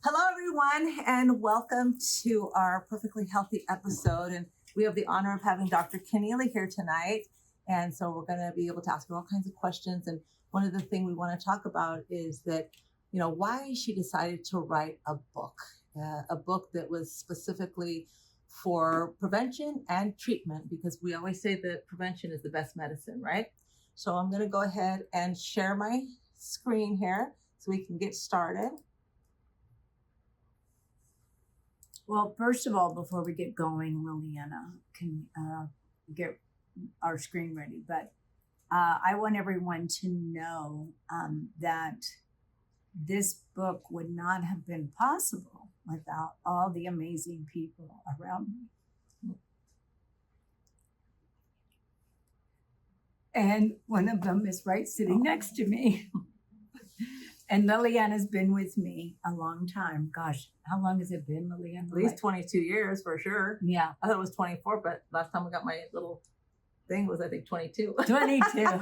Hello, everyone, and welcome to our Perfectly Healthy episode. And we have the honor of having Dr. Connealy here tonight. And so we're going to be able to ask her all kinds of questions. And one of the things we want to talk about is that, why she decided to write a book that was specifically for prevention and treatment, because we always say that prevention is the best medicine, right? So I'm going to go ahead and share my screen here so we can get started. Well, first of all, before we get going, Liliana can get our screen ready. But I want everyone to know that this book would not have been possible without all the amazing people around me. And one of them is right sitting next to me. And Liliana's been with me a long time. Gosh, how long has it been, Liliana? At least 22 years for sure. Yeah. I thought it was 24, but last time we got my little thing was, I think, 22. 22.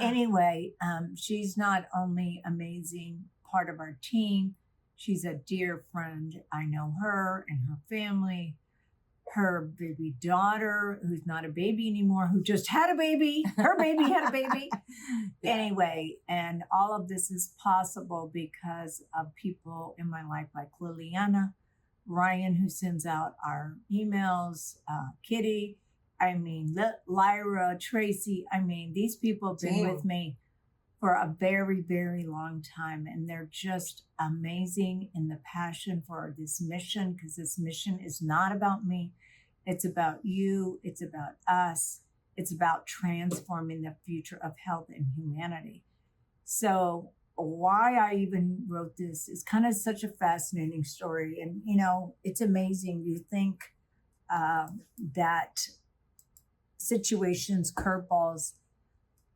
Anyway, she's not only amazing part of our team, she's a dear friend. I know her and her family, her baby daughter, who's not a baby anymore, who just had a baby. Her baby had a baby. Yeah. Anyway, and all of this is possible because of people in my life like Liliana, Ryan, who sends out our emails, Kitty, Lyra, Tracy. These people have been with me for a very, very long time, and they're just amazing in the passion for this mission, because this mission is not about me. It's about you. It's about us. It's about transforming the future of health and humanity. So why I even wrote this is kind of such a fascinating story. And, it's amazing. You think that situations, curveballs,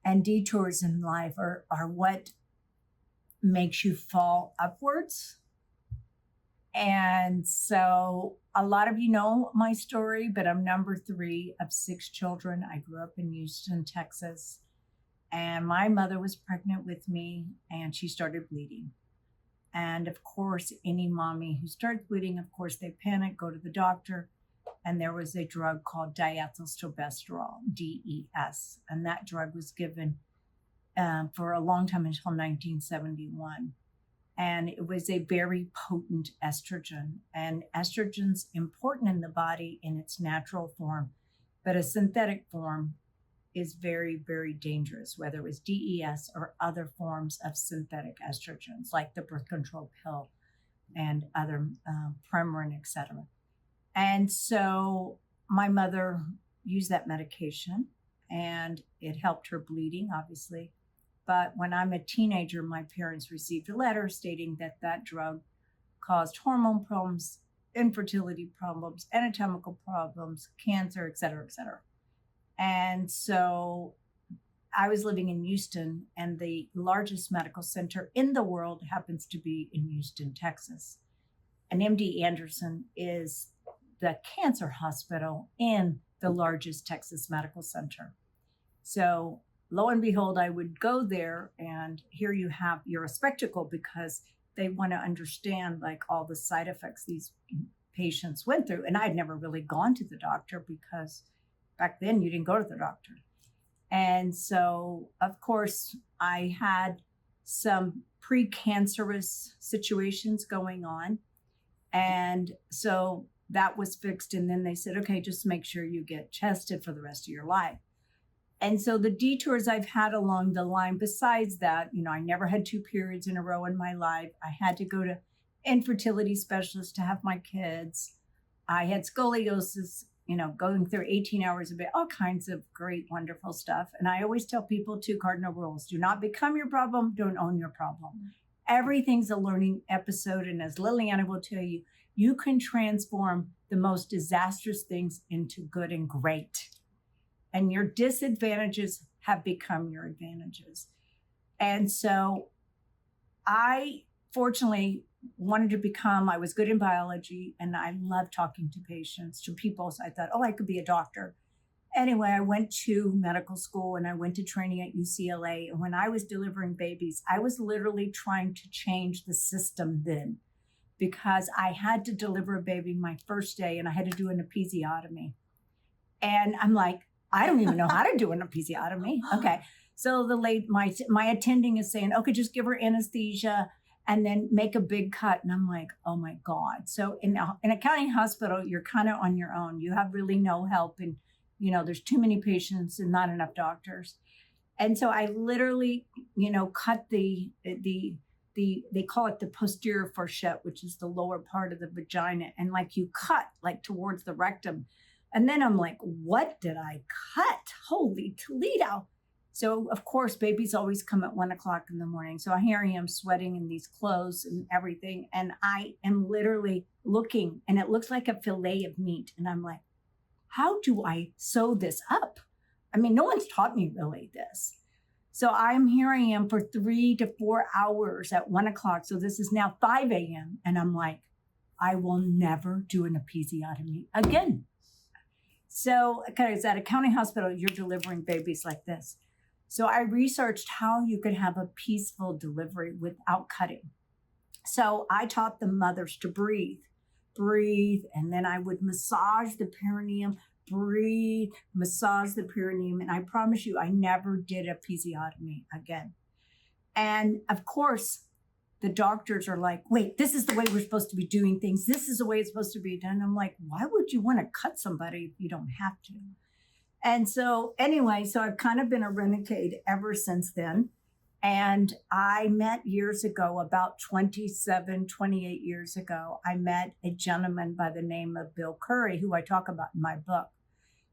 and detours in life are what makes you fall upwards. And so a lot of you know my story, but I'm number 3 of 6 children. I grew up in Houston, Texas, and my mother was pregnant with me and she started bleeding. And of course, any mommy who starts bleeding, of course, they panic, go to the doctor. And there was a drug called diethylstilbestrol, DES. And that drug was given for a long time until 1971. And it was a very potent estrogen. And estrogen's important in the body in its natural form. But a synthetic form is very, very dangerous, whether it was DES or other forms of synthetic estrogens, like the birth control pill and other Premarin, et cetera. And so my mother used that medication and it helped her bleeding, obviously. But when I'm a teenager, my parents received a letter stating that that drug caused hormone problems, infertility problems, anatomical problems, cancer, et cetera, et cetera. And so I was living in Houston, and the largest medical center in the world happens to be in Houston, Texas. And MD Anderson is the cancer hospital in the largest Texas medical center. So lo and behold, I would go there, and here you're a spectacle, because they want to understand like all the side effects these patients went through. And I'd never really gone to the doctor, because back then you didn't go to the doctor. And so, of course, I had some precancerous situations going on. And so that was fixed. And then they said, okay, just make sure you get tested for the rest of your life. And so the detours I've had along the line, besides that, I never had 2 periods in a row in my life. I had to go to infertility specialists to have my kids. I had scoliosis, going through 18 hours a day, all kinds of great, wonderful stuff. And I always tell people 2 cardinal rules: do not become your problem, don't own your problem. Everything's a learning episode. And as Liliana will tell you, you can transform the most disastrous things into good and great. And your disadvantages have become your advantages. And so I fortunately I was good in biology, and I love talking to patients, to people. So I thought, I could be a doctor. Anyway, I went to medical school and I went to training at UCLA. And when I was delivering babies, I was literally trying to change the system then, because I had to deliver a baby my first day and I had to do an episiotomy. And I'm like, I don't even know how to do an episiotomy. Okay. So my attending is saying, okay, just give her anesthesia and then make a big cut. And I'm like, oh my God. So in a county hospital, you're kind of on your own. You have really no help. And, there's too many patients and not enough doctors. And so I literally, cut they call it the posterior fourchette, which is the lower part of the vagina. And like you cut like towards the rectum. And then I'm like, what did I cut? Holy Toledo. So of course, babies always come at 1:00 in the morning. So here I am sweating in these clothes and everything. And I am literally looking and it looks like a fillet of meat. And I'm like, how do I sew this up? I mean, no one's taught me really this. So here I am for 3 to 4 hours at 1:00. So this is now 5 a.m. And I'm like, I will never do an episiotomy again. So, because at a county hospital, you're delivering babies like this. So I researched how you could have a peaceful delivery without cutting. So I taught the mothers to breathe, and then I would massage the perineum, breathe, massage the perineum. And I promise you, I never did a episiotomy again. And of course, the doctors are like, wait, this is the way we're supposed to be doing things. This is the way it's supposed to be done. I'm like, why would you want to cut somebody if you don't have to? And so anyway, so I've kind of been a renegade ever since then. And I met years ago, about 28 years ago, I met a gentleman by the name of Bill Curry, who I talk about in my book,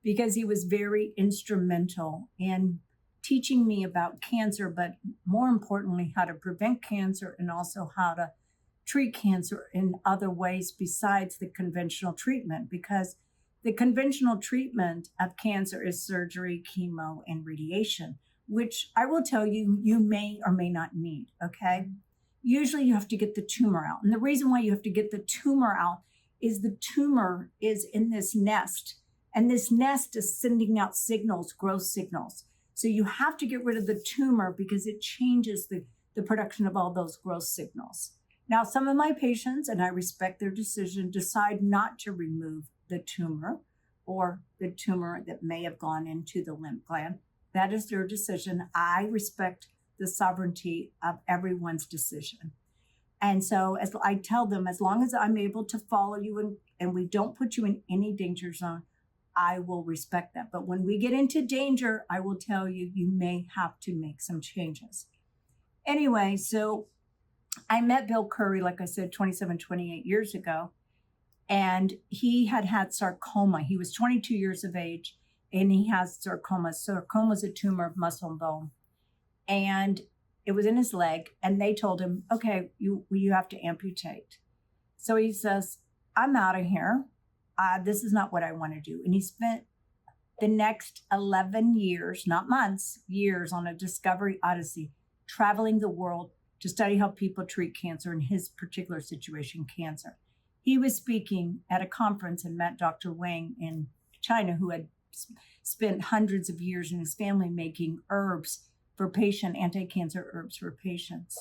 because he was very instrumental in teaching me about cancer, but more importantly, how to prevent cancer and also how to treat cancer in other ways besides the conventional treatment, because the conventional treatment of cancer is surgery, chemo, and radiation, which I will tell you, you may or may not need, okay? Usually you have to get the tumor out. And the reason why you have to get the tumor out is the tumor is in this nest, and this nest is sending out signals, growth signals. So you have to get rid of the tumor because it changes the production of all those growth signals. Now, some of my patients, and I respect their decision, decide not to remove the tumor or the tumor that may have gone into the lymph gland. That is their decision. I respect the sovereignty of everyone's decision. And so as I tell them, as long as I'm able to follow you and we don't put you in any danger zone, I will respect that. But when we get into danger, I will tell you, you may have to make some changes. Anyway, so I met Bill Curry, like I said, 28 years ago. And he had sarcoma. He was 22 years of age, and he has sarcoma. Sarcoma is a tumor of muscle and bone. And it was in his leg, and they told him, okay, you have to amputate. So he says, I'm out of here. This is not what I want to do. And he spent the next 11 years, not months, years, on a discovery odyssey, traveling the world to study how people treat cancer, in his particular situation, cancer. He was speaking at a conference and met Dr. Wang in China, who had spent hundreds of years in his family making herbs for anti-cancer herbs for patients.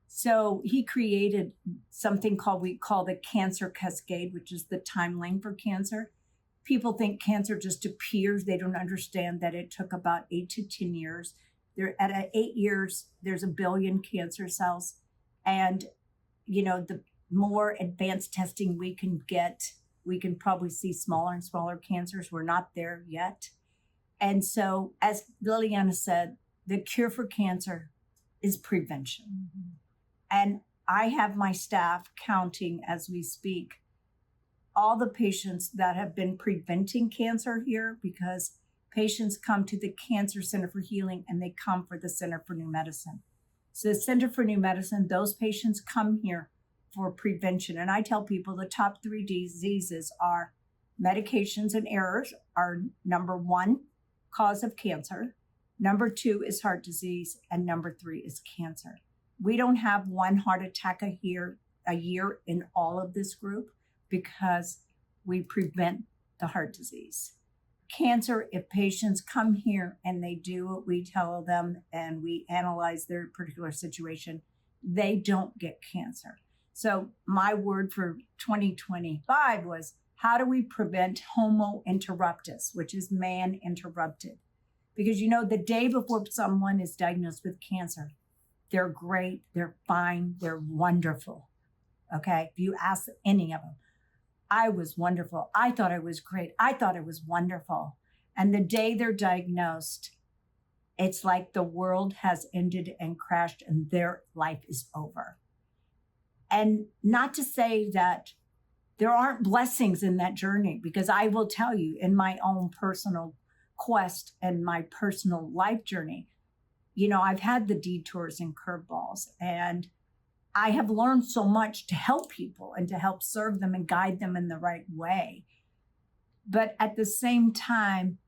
So he created something we call the cancer cascade, which is the timeline for cancer. People think cancer just appears. They don't understand that it took about 8 to 10 years. At 8 years, there's 1 billion cancer cells. And, the more advanced testing we can get, we can probably see smaller and smaller cancers. We're not there yet. And so, as Liliana said, the cure for cancer is prevention. Mm-hmm. And I have my staff counting as we speak all the patients that have been preventing cancer here, because patients come to the Cancer Center for Healing and they come for the Center for New Medicine. So the Center for New Medicine, those patients come here for prevention. And I tell people the top 3 diseases are medications and errors are number 1 cause of cancer. Number 2 is heart disease. And number 3 is cancer. We don't have 1 heart attack a year in all of this group because we prevent the heart disease. Cancer, if patients come here and they do what we tell them and we analyze their particular situation, they don't get cancer. So my word for 2025 was, how do we prevent homo interruptus, which is man interrupted? Because, the day before someone is diagnosed with cancer, they're great, they're fine, they're wonderful. Okay. If you ask any of them, I was wonderful. I thought I was great. I thought I was wonderful. And the day they're diagnosed, it's like the world has ended and crashed and their life is over. And not to say that there aren't blessings in that journey, because I will tell you, in my own personal quest and my personal life journey, I've had the detours and curveballs, and I have learned so much to help people and to help serve them and guide them in the right way. But at the same time,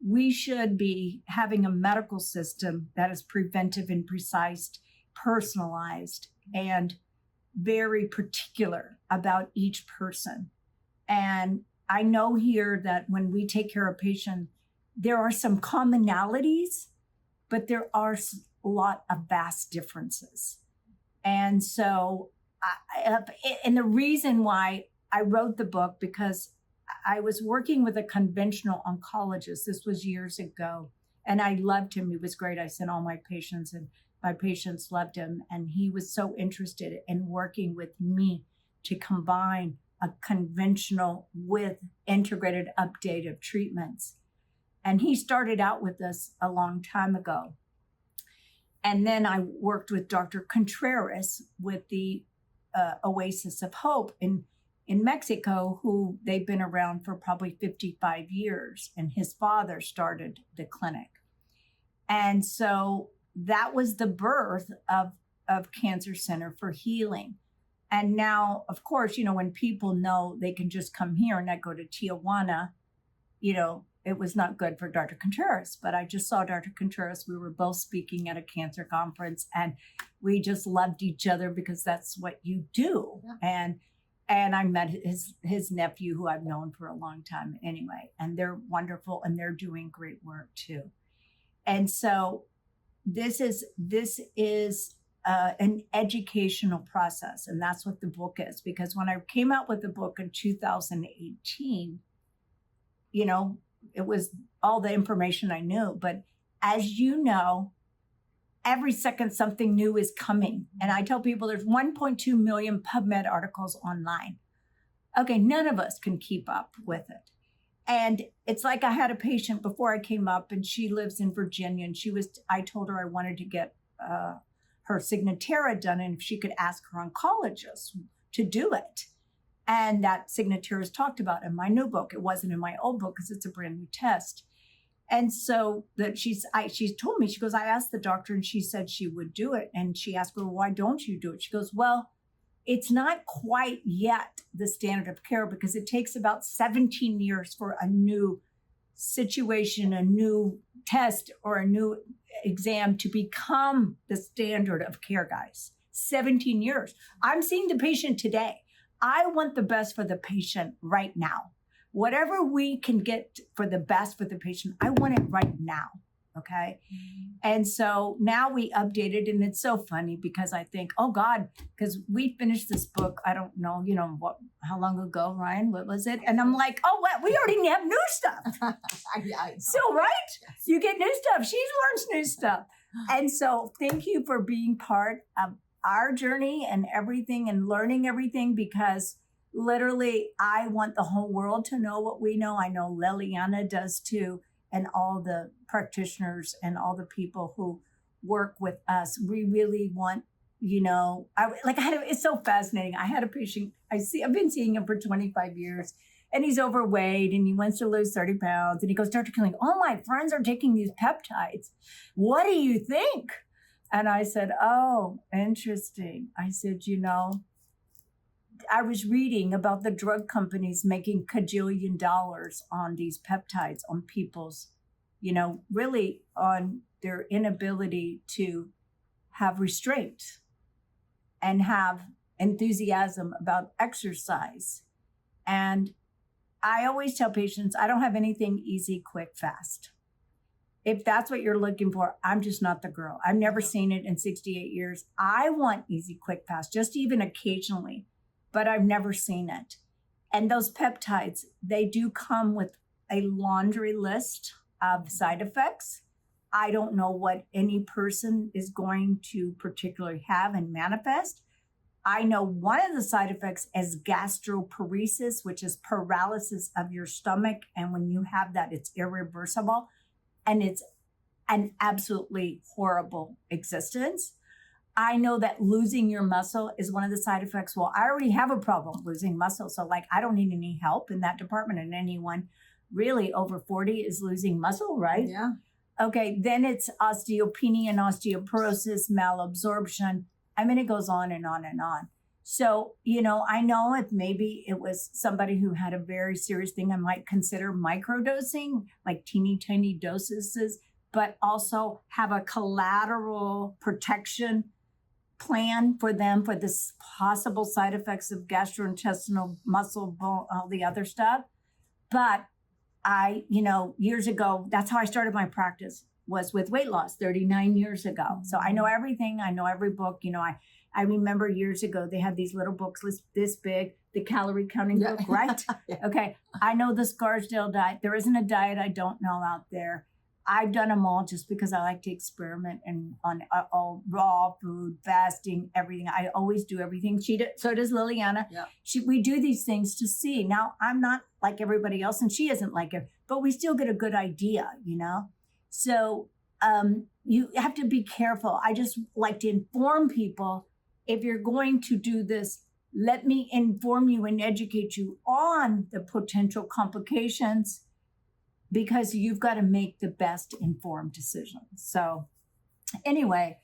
we should be having a medical system that is preventive and precise, personalized, and very particular about each person. And I know here that when we take care of patients, there are some commonalities, but there are a lot of vast differences. And so, and the reason why I wrote the book, because I was working with a conventional oncologist. This was years ago. And I loved him. He was great. I sent all my patients, and my patients loved him. And he was so interested in working with me to combine a conventional with integrated updated treatments. And he started out with this a long time ago. And then I worked with Dr. Contreras with the Oasis of Hope in Mexico, who they've been around for probably 55 years. And his father started the clinic. And so that was the birth of Cancer Center for Healing. And now, of course, when people know they can just come here and not go to Tijuana, it was not good for Dr. Contreras. But I just saw Dr. Contreras. We were both speaking at a cancer conference, and we just loved each other because that's what you do. Yeah. And I met his nephew, who I've known for a long time anyway. And they're wonderful, and they're doing great work too. And so this is an educational process. And that's what the book is. Because when I came out with the book in 2018, it was all the information I knew. But as you know, every second something new is coming. And I tell people there's 1.2 million PubMed articles online. Okay, none of us can keep up with it. And it's like I had a patient before I came up, and she lives in Virginia, and I told her I wanted to get her Signatera done, and if she could ask her oncologist to do it. And that Signatera is talked about in my new book. It wasn't in my old book because it's a brand new test. And so that she's told me, she goes, I asked the doctor and she said she would do it. And she asked her, why don't you do it? She goes, well, it's not quite yet the standard of care because it takes about 17 years for a new situation, a new test, or a new exam to become the standard of care, guys. 17 years. I'm seeing the patient today. I want the best for the patient right now. Whatever we can get for the best for the patient, I want it right now. Okay. Mm-hmm. And so now we updated, and it's so funny because I think, oh God, because we finished this book, I don't know, how long ago, Ryan, what was it? And I'm like, oh, what? We already have new stuff. So, right? Yes. You get new stuff. She learns new stuff. And so thank you for being part of our journey and everything and learning everything, because literally I want the whole world to know what we know. I know Liliana does too, and all the practitioners and all the people who work with us. We really want, it's so fascinating. I had a patient, I've been seeing him for 25 years, and he's overweight and he wants to lose 30 pounds. And he goes, Dr. Killing, all my friends are taking these peptides. What do you think? And I said, oh, interesting. I said, I was reading about the drug companies making $1 kajillion on these peptides on people's, really on their inability to have restraint and have enthusiasm about exercise. And I always tell patients, I don't have anything easy, quick, fast. if that's what you're looking for, I'm just not the girl. I've never seen it in 68 years. I want easy, quick, fast, just even occasionally, but I've never seen it. And those peptides, they do come with a laundry list of side effects. I don't know what any person is going to particularly have and manifest. I know one of the side effects is gastroparesis, which is paralysis of your stomach. And when you have that, it's irreversible. And it's an absolutely horrible existence. I know that losing your muscle is one of the side effects. Well, I already have a problem losing muscle. So like, I don't need any help in that department. And anyone really over 40 is losing muscle, right? Yeah. Okay. Then it's osteopenia and osteoporosis, malabsorption. I mean, it goes on and on and on. So, I know if maybe it was somebody who had a very serious thing, I might consider microdosing, like teeny tiny doses, but also have a collateral protection plan for them for this possible side effects of gastrointestinal, muscle, bone, all the other stuff. But years ago, that's how I started my practice, was with weight loss 39 years ago. So I know everything. I know every book. I remember years ago, they had these little books this big, the calorie counting book, right? Yeah. Okay. I know the Scarsdale diet. There isn't a diet I don't know out there. I've done them all just because I like to experiment and on all raw food, fasting, everything. I always do everything. So does Liliana. Yeah. We do these things to see. Now, I'm not like everybody else and she isn't like it, but we still get a good idea, So you have to be careful. I just like to inform people, if you're going to do this, let me inform you and educate you on the potential complications, because you've got to make the best informed decisions. So anyway,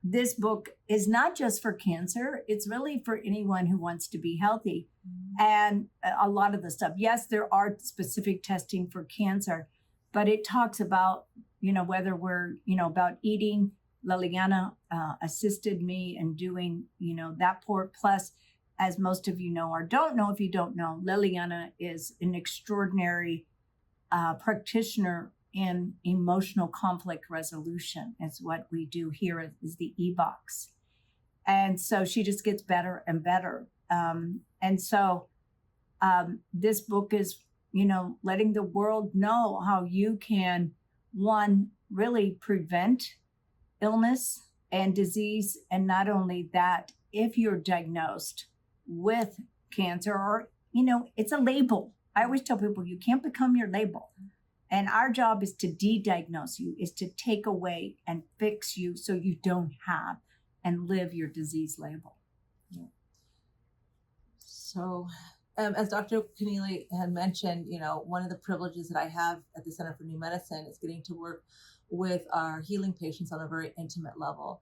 this book is not just for cancer. It's really for anyone who wants to be healthy. And a lot of the stuff, yes, there are specific testing for cancer, but it talks about, whether we're, about eating. Liliana assisted me in doing, that part. Plus, as most of you know or don't know, if you don't know, Liliana is an extraordinary practitioner in emotional conflict resolution. Is what we do here is the e-box. And so she just gets better and better. And so this book is, letting the world know how you can, one, really prevent illness and disease. And not only that, if you're diagnosed with cancer or, it's a label. I always tell people you can't become your label. And our job is to de-diagnose you, is to take away and fix you so you don't have and live your disease label. Yeah. So as Dr. Connealy had mentioned, one of the privileges that I have at the Center for New Medicine is getting to work with our healing patients on a very intimate level.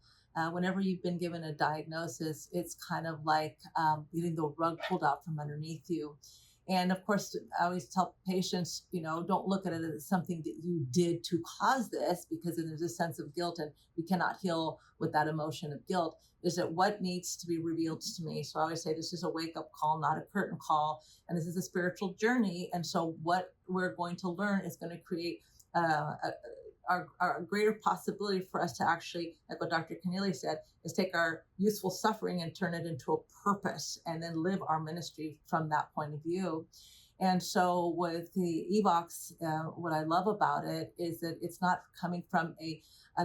Whenever you've been given a diagnosis, it's kind of like getting the rug pulled out from underneath you. And of course, I always tell patients, don't look at it as something that you did to cause this, because then there's a sense of guilt, and we cannot heal with that emotion of guilt. Is that what needs to be revealed to me? So I always say this is a wake-up call, not a curtain call. And this is a spiritual journey. And so what we're going to learn is going to create our greater possibility for us to actually, like what Dr. Connealy said, is take our useful suffering and turn it into a purpose, and then live our ministry from that point of view. And so with the e-box, what I love about it is that it's not coming from a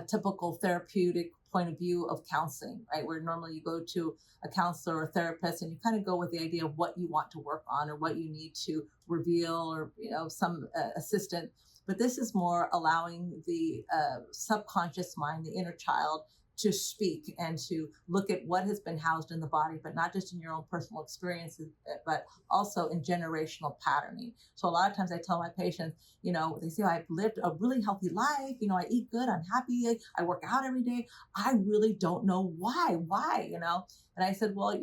typical therapeutic point of view of counseling, right? Where normally you go to a counselor or a therapist and you kind of go with the idea of what you want to work on or what you need to reveal, or, some assistant. But this is more allowing the subconscious mind, the inner child, to speak and to look at what has been housed in the body, but not just in your own personal experiences, but also in generational patterning. So a lot of times I tell my patients, they say, I've lived a really healthy life. I eat good, I'm happy, I work out every day. I really don't know why, And I said, well,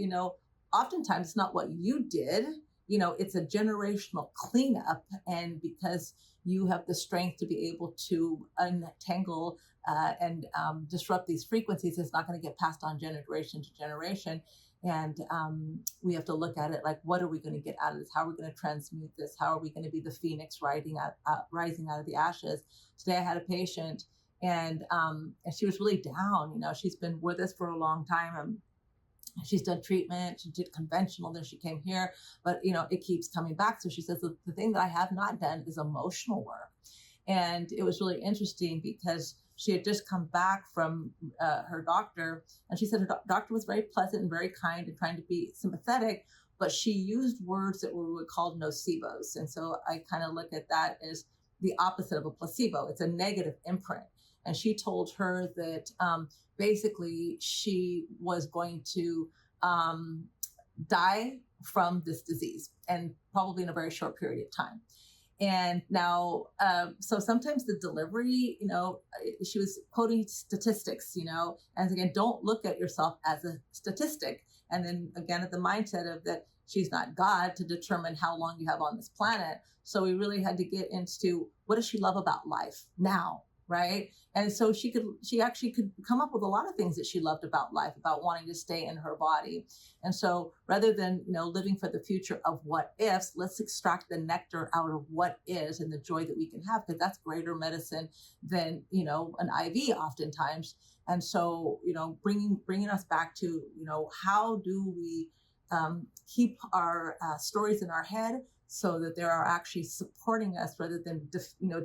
oftentimes it's not what you did. It's a generational cleanup. And because you have the strength to be able to untangle and disrupt these frequencies, it's not going to get passed on generation to generation. And we have to look at it like, what are we going to get out of this? How are we going to transmute this? How are we going to be the phoenix rising out of the ashes? Today I had a patient, and she was really down. She's been with us for a long time. She's done treatment, she did conventional, then she came here, but it keeps coming back. So she says, the thing that I have not done is emotional work. And it was really interesting because she had just come back from her doctor, and she said her doctor was very pleasant and very kind and trying to be sympathetic, but she used words that we would call nocebos. And so I kind of look at that as the opposite of a placebo. It's a negative imprint. And she told her that basically she was going to die from this disease, and probably in a very short period of time. And now, so sometimes the delivery, she was quoting statistics, and again, don't look at yourself as a statistic. And then again, at the mindset of that she's not God to determine how long you have on this planet. So we really had to get into, what does she love about life now? Right. And so she actually could come up with a lot of things that she loved about life, about wanting to stay in her body. And so rather than, living for the future of what ifs, let's extract the nectar out of what is and the joy that we can have, because that's greater medicine than, an IV oftentimes. And so, bringing us back to, how do we keep our stories in our head so that they are actually supporting us rather than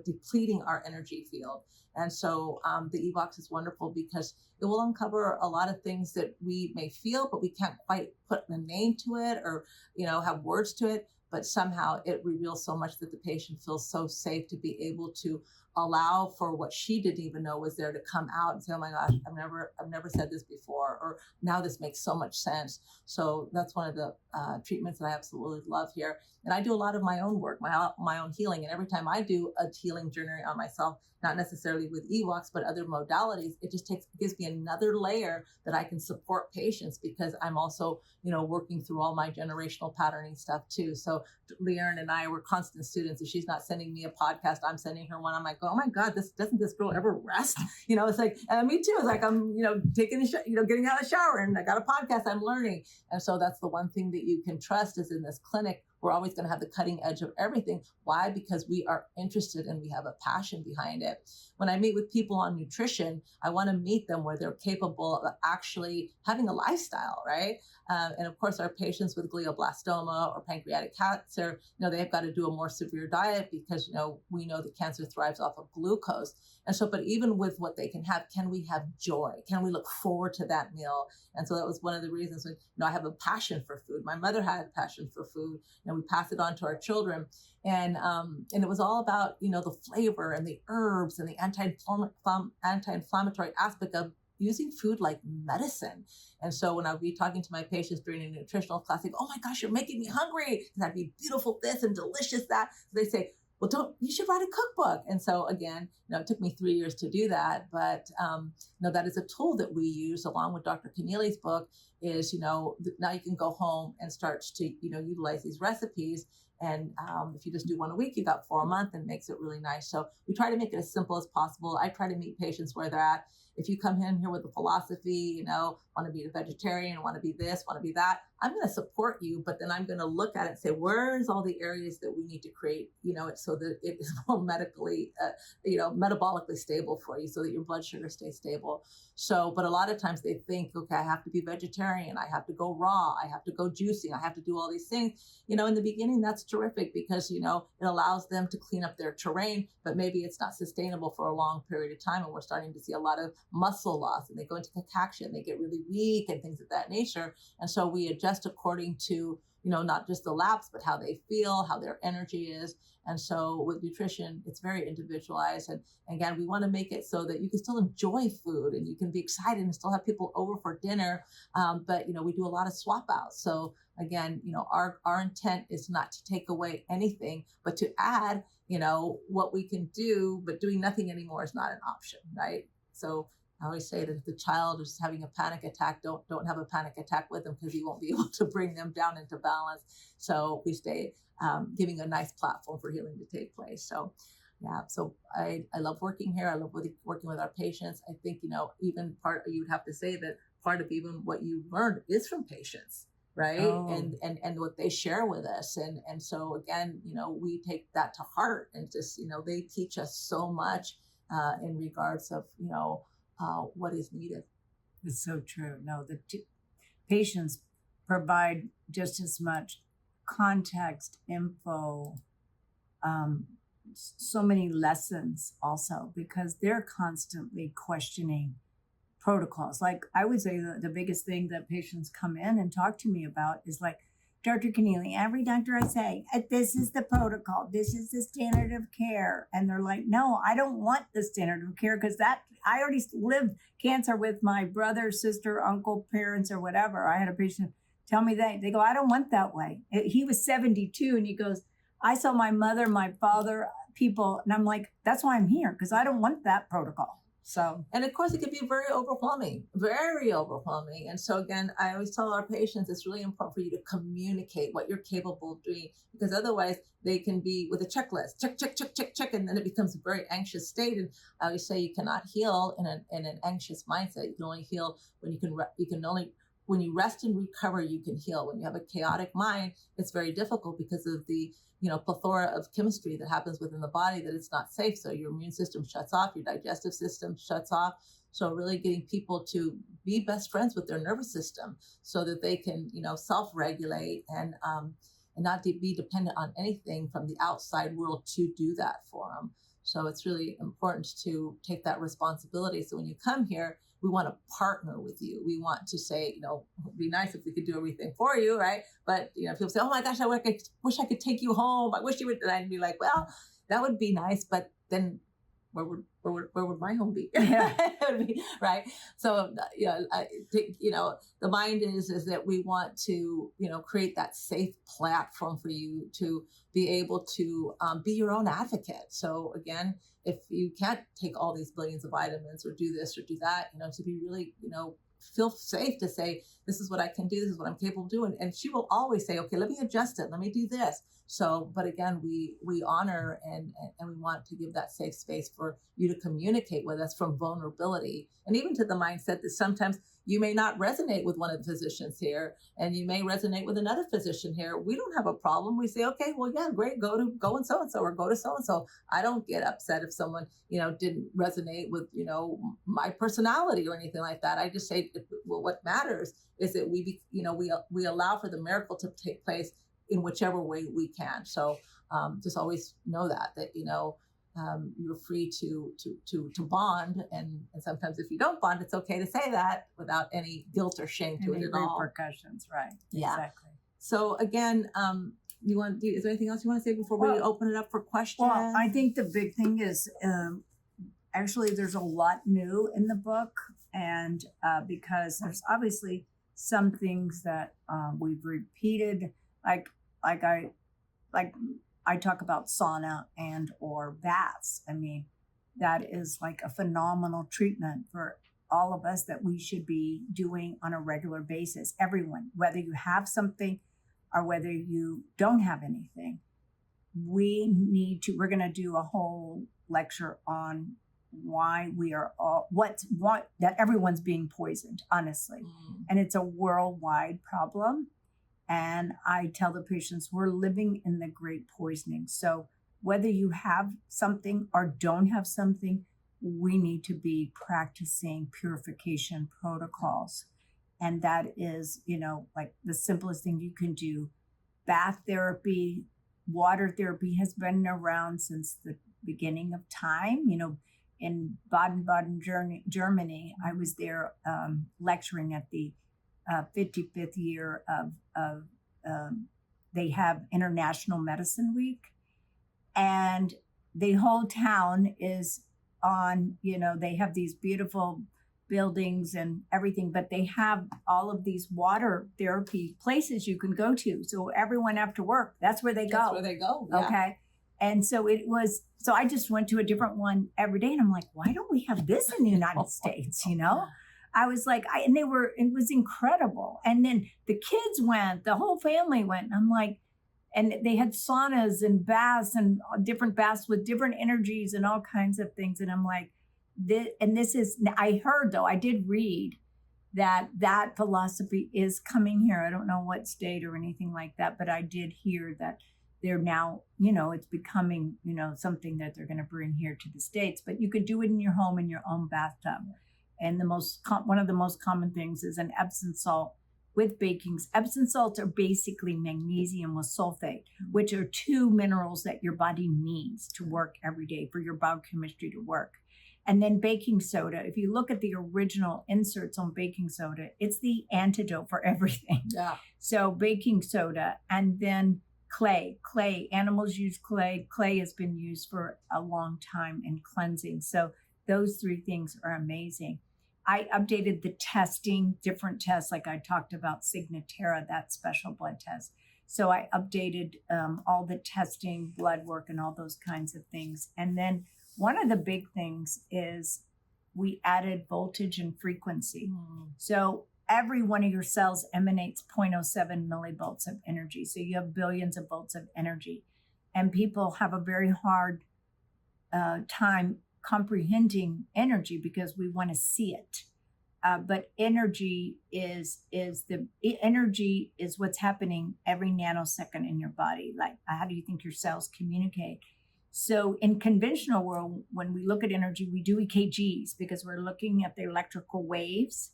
depleting our energy field. And so the e-box is wonderful because it will uncover a lot of things that we may feel, but we can't quite put a name to it or have words to it. But somehow it reveals so much that the patient feels so safe to be able to allow for what she didn't even know was there to come out and say, oh my gosh, I've never said this before, or now this makes so much sense. So that's one of the treatments that I absolutely love here. And I do a lot of my own work, my own healing. And every time I do a healing journey on myself, not necessarily with EWOX, but other modalities, it just gives me another layer that I can support patients, because I'm also, working through all my generational patterning stuff too. So Liliana and I were constant students. If she's not sending me a podcast, I'm sending her one. I'm like, oh my God, doesn't this girl ever rest? It's like, me too. It's like, I'm, taking getting out of the shower and I got a podcast, I'm learning. And so that's the one thing that you can trust is in this clinic, we're always going to have the cutting edge of everything. Why? Because we are interested and we have a passion behind it. When I meet with people on nutrition, I want to meet them where they're capable of actually having a lifestyle, right? And of course, our patients with glioblastoma or pancreatic cancer, they've got to do a more severe diet because, we know that cancer thrives off of glucose. And so, but even with what they can have, can we have joy? Can we look forward to that meal? And so that was one of the reasons when, I have a passion for food. My mother had a passion for food, and we pass it on to our children. And it was all about, the flavor and the herbs and the anti-inflammatory aspect of using food like medicine. And so when I'd be talking to my patients during a nutritional class, they go, oh my gosh, you're making me hungry. And I'd be beautiful this and delicious that. So they say, well, you should write a cookbook. And so again, it took me 3 years to do that. But, that is a tool that we use along with Dr. Connealy's book is, now you can go home and start to, utilize these recipes. And if you just do one a week, you got 4 a month, and makes it really nice. So we try to make it as simple as possible. I try to meet patients where they're at. If you come in here with a philosophy, want to be a vegetarian, want to be this, want to be that, I'm going to support you, but then I'm going to look at it and say, where's all the areas that we need to create, it so that it is more medically, metabolically stable for you so that your blood sugar stays stable. So, but a lot of times they think, okay, I have to be vegetarian. I have to go raw. I have to go juicing. I have to do all these things. In the beginning, that's terrific because, it allows them to clean up their terrain, but maybe it's not sustainable for a long period of time. And we're starting to see a lot of muscle loss, and they go into concoction, they get really weak and things of that nature. And so we adjust according to, not just the labs, but how they feel, how their energy is. And so with nutrition, it's very individualized. And again, we want to make it so that you can still enjoy food and you can be excited and still have people over for dinner. But, we do a lot of swap outs. So again, our intent is not to take away anything, but to add, what we can do, but doing nothing anymore is not an option, right? So I always say that if the child is having a panic attack, don't have a panic attack with them, because you won't be able to bring them down into balance. So we stay giving a nice platform for healing to take place. So yeah, so I love working here. I love working with our patients. I think, even you would have to say that part of even what you learned is from patients, right? Oh. And what they share with us. And so again, we take that to heart, and just, they teach us so much in regards of, what is needed. It's so true. No, patients provide just as much context, info, so many lessons also, because they're constantly questioning protocols. Like I would say the biggest thing that patients come in and talk to me about is like, Dr. Connealy, every doctor I say, this is the protocol, this is the standard of care. And they're like, no, I don't want the standard of care, because that I already lived cancer with my brother, sister, uncle, parents, or whatever. I had a patient tell me that. They go, I don't want that way. He was 72 and he goes, I saw my mother, my father, people. And I'm like, that's why I'm here, because I don't want that protocol. So, and of course, it can be very overwhelming. And so again, I always tell our patients, it's really important for you to communicate what you're capable of doing, because otherwise they can be with a checklist, check, and then it becomes a very anxious state. And I always say you cannot heal in an anxious mindset. You can only heal when when you rest and recover, you can heal. When you have a chaotic mind, it's very difficult because of the plethora of chemistry that happens within the body, that it's not safe. So your immune system shuts off, your digestive system shuts off. So really getting people to be best friends with their nervous system so that they can, self-regulate and not be dependent on anything from the outside world to do that for them. So it's really important to take that responsibility. So when you come here, we want to partner with you. We want to say, it'd be nice if we could do everything for you, right? But, people say, oh my gosh, I wish I could take you home. I wish you would. And I'd be like, well, that would be nice. But then where would my home be? Yeah. Right. So, the mind is that we want to, create that safe platform for you to be able to be your own advocate. So again, if you can't take all these billions of vitamins or do this or do that, to be really, feel safe to say, this is what I can do. This is what I'm capable of doing. And she will always say, okay, let me adjust it. Let me do this. So, but again, we honor and we want to give that safe space for you to communicate with us from vulnerability, and even to the mindset that sometimes you may not resonate with one of the physicians here, and you may resonate with another physician here. We don't have a problem. We say, okay, well, yeah, great. Go and so-and-so, or go to so-and-so. I don't get upset if someone, didn't resonate with, my personality or anything like that. I just say, well, what matters is that we allow for the miracle to take place in whichever way we can. So just always know that you're free to bond, and sometimes if you don't bond, it's okay to say that without any guilt or shame to it at all. Repercussions, right? Yeah. Exactly. So again, is there anything else you want to say before we open it up for questions? Well, I think the big thing is actually there's a lot new in the book, and because there's obviously some things that we've repeated, like I talk about sauna and or baths. I mean, that is like a phenomenal treatment for all of us that we should be doing on a regular basis. Everyone, whether you have something or whether you don't have anything, we're going to do a whole lecture on why we are all, that everyone's being poisoned, honestly. And it's a worldwide problem. And I tell the patients, we're living in the great poisoning. So whether you have something or don't have something, we need to be practicing purification protocols. And that is, like the simplest thing you can do. Bath therapy, water therapy has been around since the beginning of time. In Baden-Baden, Germany, I was there lecturing at the 55th year of they have International Medicine Week, and the whole town is on, they have these beautiful buildings and everything, but they have all of these water therapy places you can go to. So everyone after work, that's where they go. That's where they go. Yeah. Okay. And so I just went to a different one every day, and I'm like, why don't we have this in the United States? I was like, it was incredible. And then the kids went, the whole family went. And I'm like, and they had saunas and baths and different baths with different energies and all kinds of things. And I'm like, I did read that philosophy is coming here. I don't know what state or anything like that, but I did hear that they're now, it's becoming, something that they're going to bring here to the States. But you could do it in your home, in your own bathtub. And one of the most common things is an Epsom salt with baking. Epsom salts are basically magnesium with sulfate, which are two minerals that your body needs to work every day for your biochemistry to work. And then baking soda, if you look at the original inserts on baking soda, it's the antidote for everything. Yeah. So baking soda, and then clay. Animals use clay. Clay has been used for a long time in cleansing. So those three things are amazing. I updated the testing, different tests, like I talked about Signatera, that special blood test. So I updated all the testing, blood work, and all those kinds of things. And then one of the big things is we added voltage and frequency. So every one of your cells emanates 0.07 millivolts of energy. So you have billions of volts of energy. And people have a very hard time comprehending energy because we want to see it. But energy is what's happening every nanosecond in your body. Like, how do you think your cells communicate? So in conventional world, when we look at energy, we do EKGs because we're looking at the electrical waves.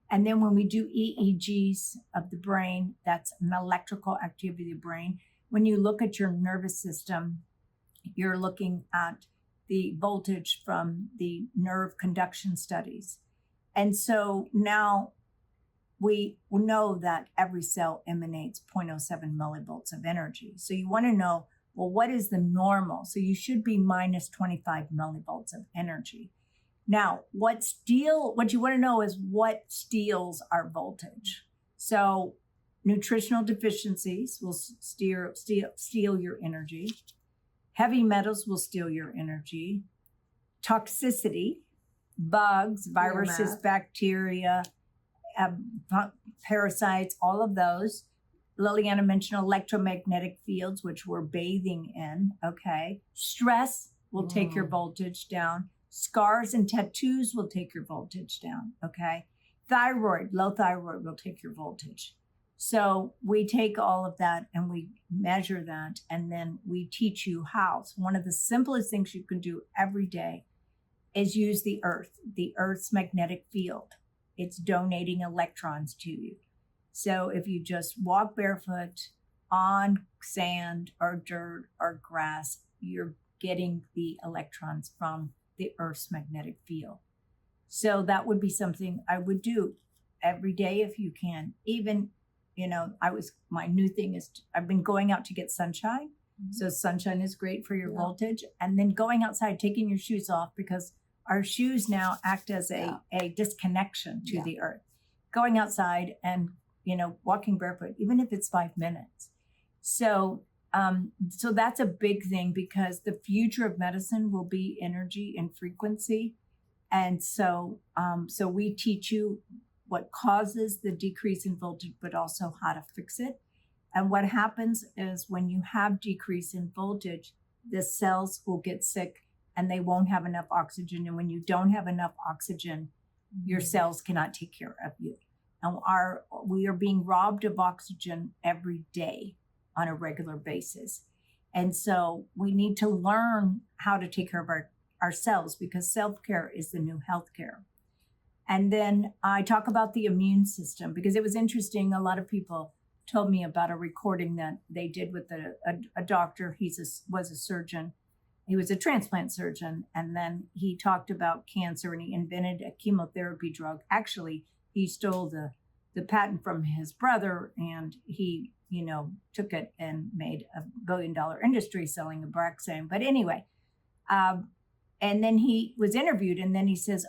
And then when we do EEGs of the brain, that's an electrical activity of the brain. When you look at your nervous system, you're looking at the voltage from the nerve conduction studies. And so now we know that every cell emanates 0.07 millivolts of energy. So you want to know, well, what is the normal? So you should be minus 25 millivolts of energy. Now, what you want to know is what steals our voltage. So nutritional deficiencies will steal your energy. Heavy metals will steal your energy. Toxicity, bugs, viruses, bacteria, parasites, all of those. Liliana mentioned electromagnetic fields, which we're bathing in. Okay. Stress will take your voltage down. Scars and tattoos will take your voltage down. Okay. Low thyroid will take your voltage. So we take all of that and we measure that, and then we teach you how. So one of the simplest things you can do every day is use the Earth's magnetic field. It's donating electrons to you. So if you just walk barefoot on sand or dirt or grass, you're getting the electrons from the Earth's magnetic field. So that would be something I would do every day if you can. Even, my new thing is I've been going out to get sunshine. So sunshine is great for your voltage. And then going outside, taking your shoes off, because our shoes now act as a disconnection to the earth. Going outside and, walking barefoot, even if it's 5 minutes. So that's a big thing, because the future of medicine will be energy and frequency. And so we teach you what causes the decrease in voltage, but also how to fix it. And what happens is when you have decrease in voltage, the cells will get sick and they won't have enough oxygen. And when you don't have enough oxygen, your cells cannot take care of you. And we are being robbed of oxygen every day on a regular basis. And so we need to learn how to take care of ourselves, because self-care is the new healthcare. And then I talk about the immune system, because it was interesting. A lot of people told me about a recording that they did with a doctor. He was a surgeon. He was a transplant surgeon. And then he talked about cancer, and he invented a chemotherapy drug. Actually, he stole the patent from his brother, and he, took it and made $1 billion industry selling Abraxane. But anyway, and then he was interviewed, and then he says,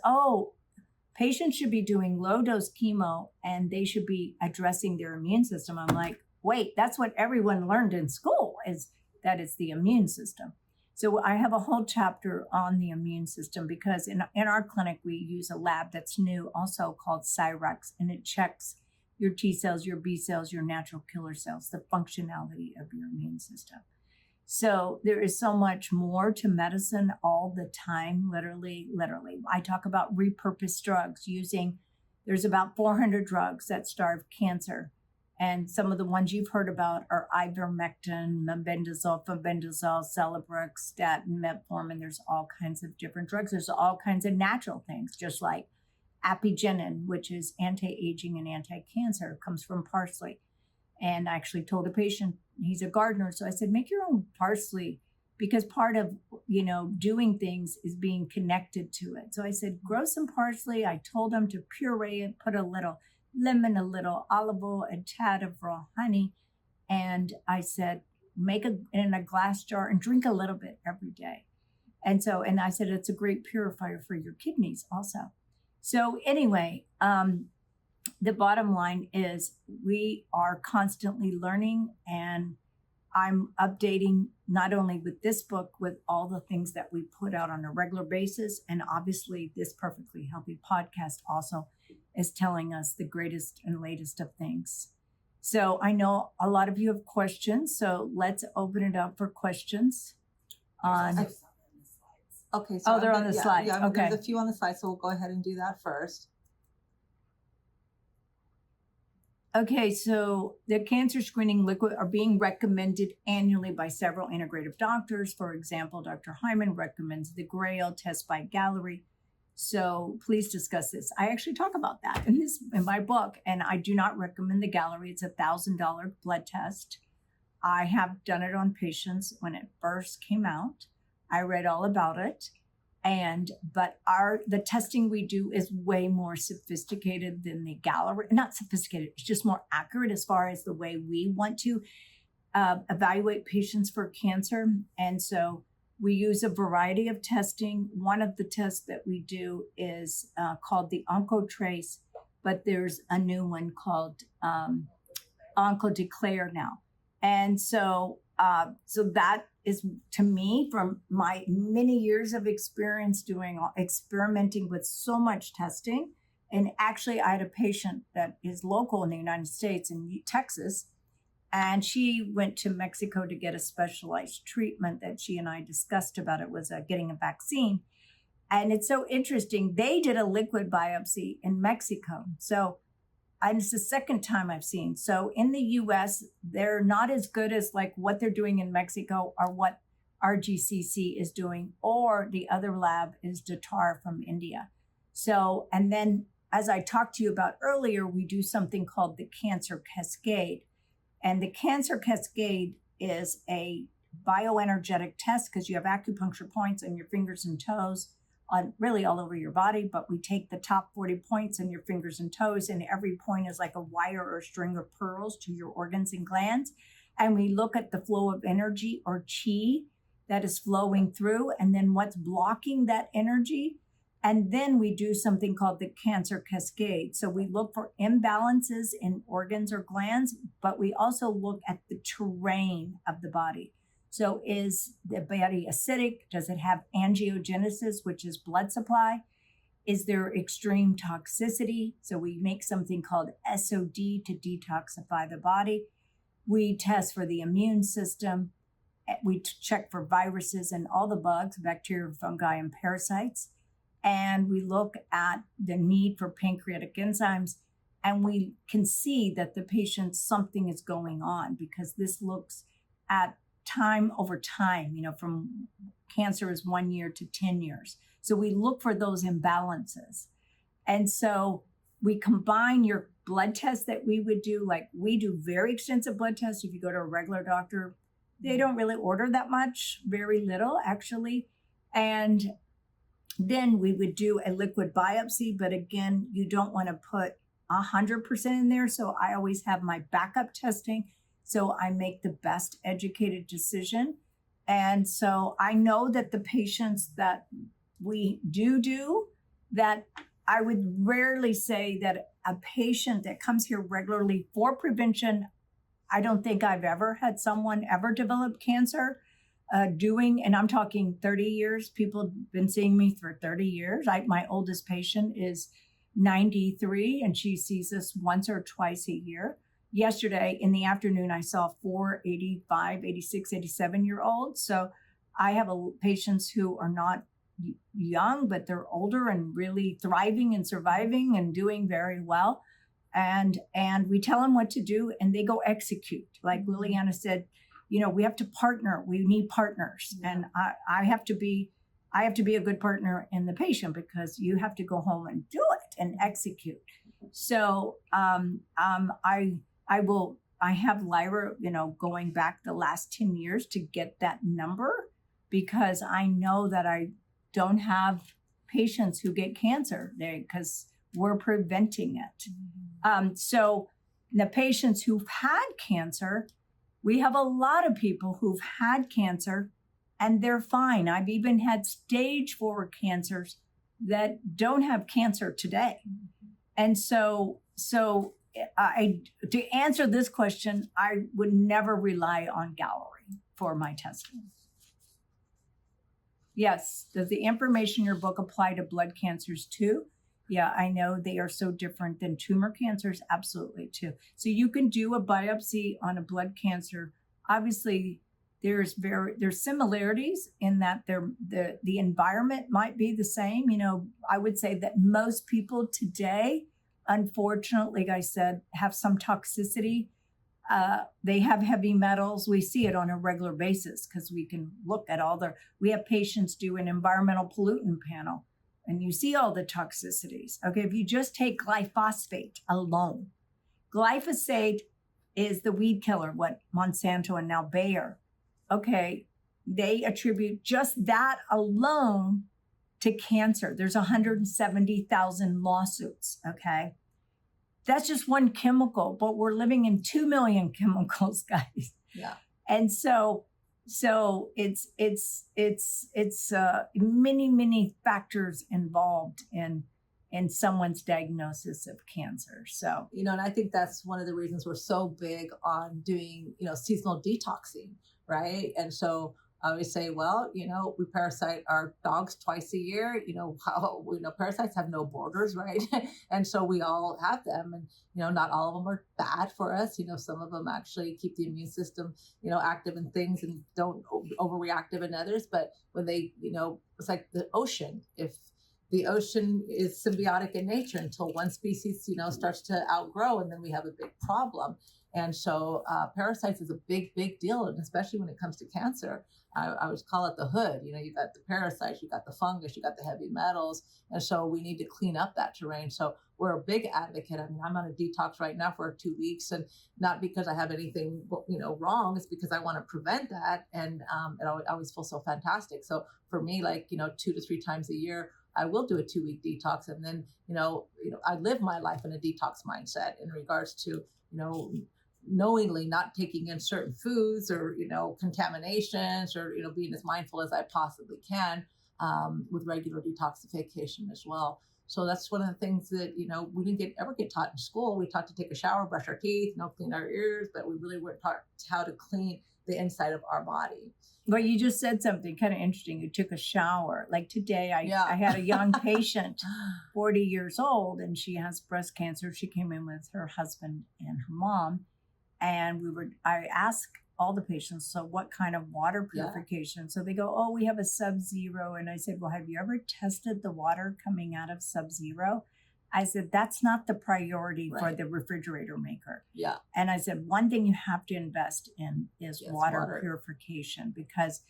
patients should be doing low dose chemo and they should be addressing their immune system. I'm like, wait, that's what everyone learned in school, is that it's the immune system. So I have a whole chapter on the immune system, because in our clinic, we use a lab that's new, also called Cyrex, and it checks your T cells, your B cells, your natural killer cells, the functionality of your immune system. So there is so much more to medicine all the time, literally. I talk about repurposed drugs, using there's about 400 drugs that starve cancer. And some of the ones you've heard about are ivermectin, mebendazole, febendazole, Celebrex, statin, metformin. There's all kinds of different drugs. There's all kinds of natural things, just like apigenin, which is anti-aging and anti-cancer, comes from parsley. And I actually told a patient, he's a gardener, so I said, make your own parsley, because part of, doing things is being connected to it. So I said, grow some parsley. I told him to puree it, put a little lemon, a little olive oil, a tad of raw honey. And I said, make it in a glass jar and drink a little bit every day. And I said, it's a great purifier for your kidneys also. So anyway, the bottom line is we are constantly learning, and I'm updating not only with this book, with all the things that we put out on a regular basis. And obviously this Perfectly Healthy podcast also is telling us the greatest and latest of things. So I know a lot of you have questions, so let's open it up for questions. Okay. So they're on the slides. Yeah, okay. There's a few on the slides, so we'll go ahead and do that first. Okay, so the cancer screening liquid are being recommended annually by several integrative doctors. For example, Dr. Hyman recommends the Grail test by Gallery. So please discuss this. I actually talk about that in my book, and I do not recommend the Gallery. It's $1,000 blood test. I have done it on patients when it first came out. I read all about it. But the testing we do is way more sophisticated than the Gallery. Not sophisticated, it's just more accurate as far as the way we want to evaluate patients for cancer. And so we use a variety of testing. One of the tests that we do is called the OncoTrace, but there's a new one called OncoDeclare now. And so that is, to me, from my many years of experience experimenting with so much testing. And actually, I had a patient that is local in the United States, in Texas, and she went to Mexico to get a specialized treatment that she and I discussed about. It was getting a vaccine. And it's so interesting. They did a liquid biopsy in Mexico. And it's the second time I've seen. So in the US, they're not as good as like what they're doing in Mexico or what RGCC is doing, or the other lab is Datar from India. So, and then as I talked to you about earlier, we do something called the Cancer Cascade. And the Cancer Cascade is a bioenergetic test because you have acupuncture points on your fingers and toes, on really all over your body, but we take the top 40 points in your fingers and toes, and every point is like a wire or a string of pearls to your organs and glands. And we look at the flow of energy or chi that is flowing through, and then what's blocking that energy. And then we do something called the Cancer Cascade. So we look for imbalances in organs or glands, but we also look at the terrain of the body. So is the body acidic? Does it have angiogenesis, which is blood supply? Is there extreme toxicity? So we make something called SOD to detoxify the body. We test for the immune system. We check for viruses and all the bugs, bacteria, fungi, and parasites. And we look at the need for pancreatic enzymes. And we can see that the patient, something is going on, because this looks at time over time, from cancer is 1 year to 10 years. So we look for those imbalances. And so we combine your blood tests that we would do, like we do very extensive blood tests. If you go to a regular doctor, they don't really order that much, very little actually. And then we would do a liquid biopsy, but again, you don't want to put 100% in there. So I always have my backup testing, so I make the best educated decision. And so I know that the patients that we do that, I would rarely say that a patient that comes here regularly for prevention, I don't think I've ever had someone ever develop cancer and I'm talking 30 years. People have been seeing me for 30 years. My oldest patient is 93, and she sees us once or twice a year. Yesterday in the afternoon, I saw 4 85, 86, 87-year-olds. So I have patients who are not young, but they're older and really thriving and surviving and doing very well. And we tell them what to do, and they go execute. Like Liliana said, we have to partner. We need partners, and I have to be a good partner in the patient, because you have to go home and do it and execute. So I have Lyra, going back the last 10 years to get that number, because I know that I don't have patients who get cancer there, because we're preventing it. So the patients who've had cancer, we have a lot of people who've had cancer and they're fine. I've even had stage 4 cancers that don't have cancer today. And so to answer this question, I would never rely on Gallery for my testing. Yes. Does the information in your book apply to blood cancers too? Yeah, I know they are so different than tumor cancers. Absolutely too. So you can do a biopsy on a blood cancer. Obviously, there's similarities in that the environment might be the same. I would say that most people today, unfortunately, like I said, have some toxicity. They have heavy metals. We see it on a regular basis, because we can look at we have patients do an environmental pollutant panel, and you see all the toxicities. Okay, if you just take glyphosate alone, glyphosate is the weed killer, what Monsanto and now Bayer, okay, they attribute just that alone to cancer. There's 170,000 lawsuits, okay? That's just one chemical, but we're living in 2 million chemicals, guys. Yeah. And so it's many factors involved in someone's diagnosis of cancer. So, and I think that's one of the reasons we're so big on doing, seasonal detoxing, right? And so I always say, well, we parasite our dogs twice a year. Parasites have no borders, right? And so we all have them, and not all of them are bad for us. Some of them actually keep the immune system, active in things and don't overreactive in others. But when they, it's like the ocean. If the ocean is symbiotic in nature until one species, starts to outgrow, and then we have a big problem. And so parasites is a big deal, and especially when it comes to cancer. I would call it the hood. You got the parasites, you got the fungus, you got the heavy metals. And so we need to clean up that terrain. So we're a big advocate. I mean, I'm on a detox right now for 2 weeks, and not because I have anything, wrong. It's because I want to prevent that. And I always feel so fantastic. So for me, 2 to 3 times a year, I will do a 2-week detox. And then, I live my life in a detox mindset in regards to, knowingly not taking in certain foods or, contaminations, or, being as mindful as I possibly can with regular detoxification as well. So that's one of the things that, we didn't ever get taught in school. We taught to take a shower, brush our teeth, clean our ears, but we really weren't taught how to clean the inside of our body. Well, you just said something kind of interesting. You took a shower. Like today, I had a young patient, 40 years old, and she has breast cancer. She came in with her husband and her mom. And I asked all the patients, so what kind of water purification? Yeah. So they go, oh, we have a Sub-Zero. And I said, well, have you ever tested the water coming out of Sub-Zero? I said, that's not the priority for the refrigerator maker. Yeah. And I said, one thing you have to invest in is water purification, because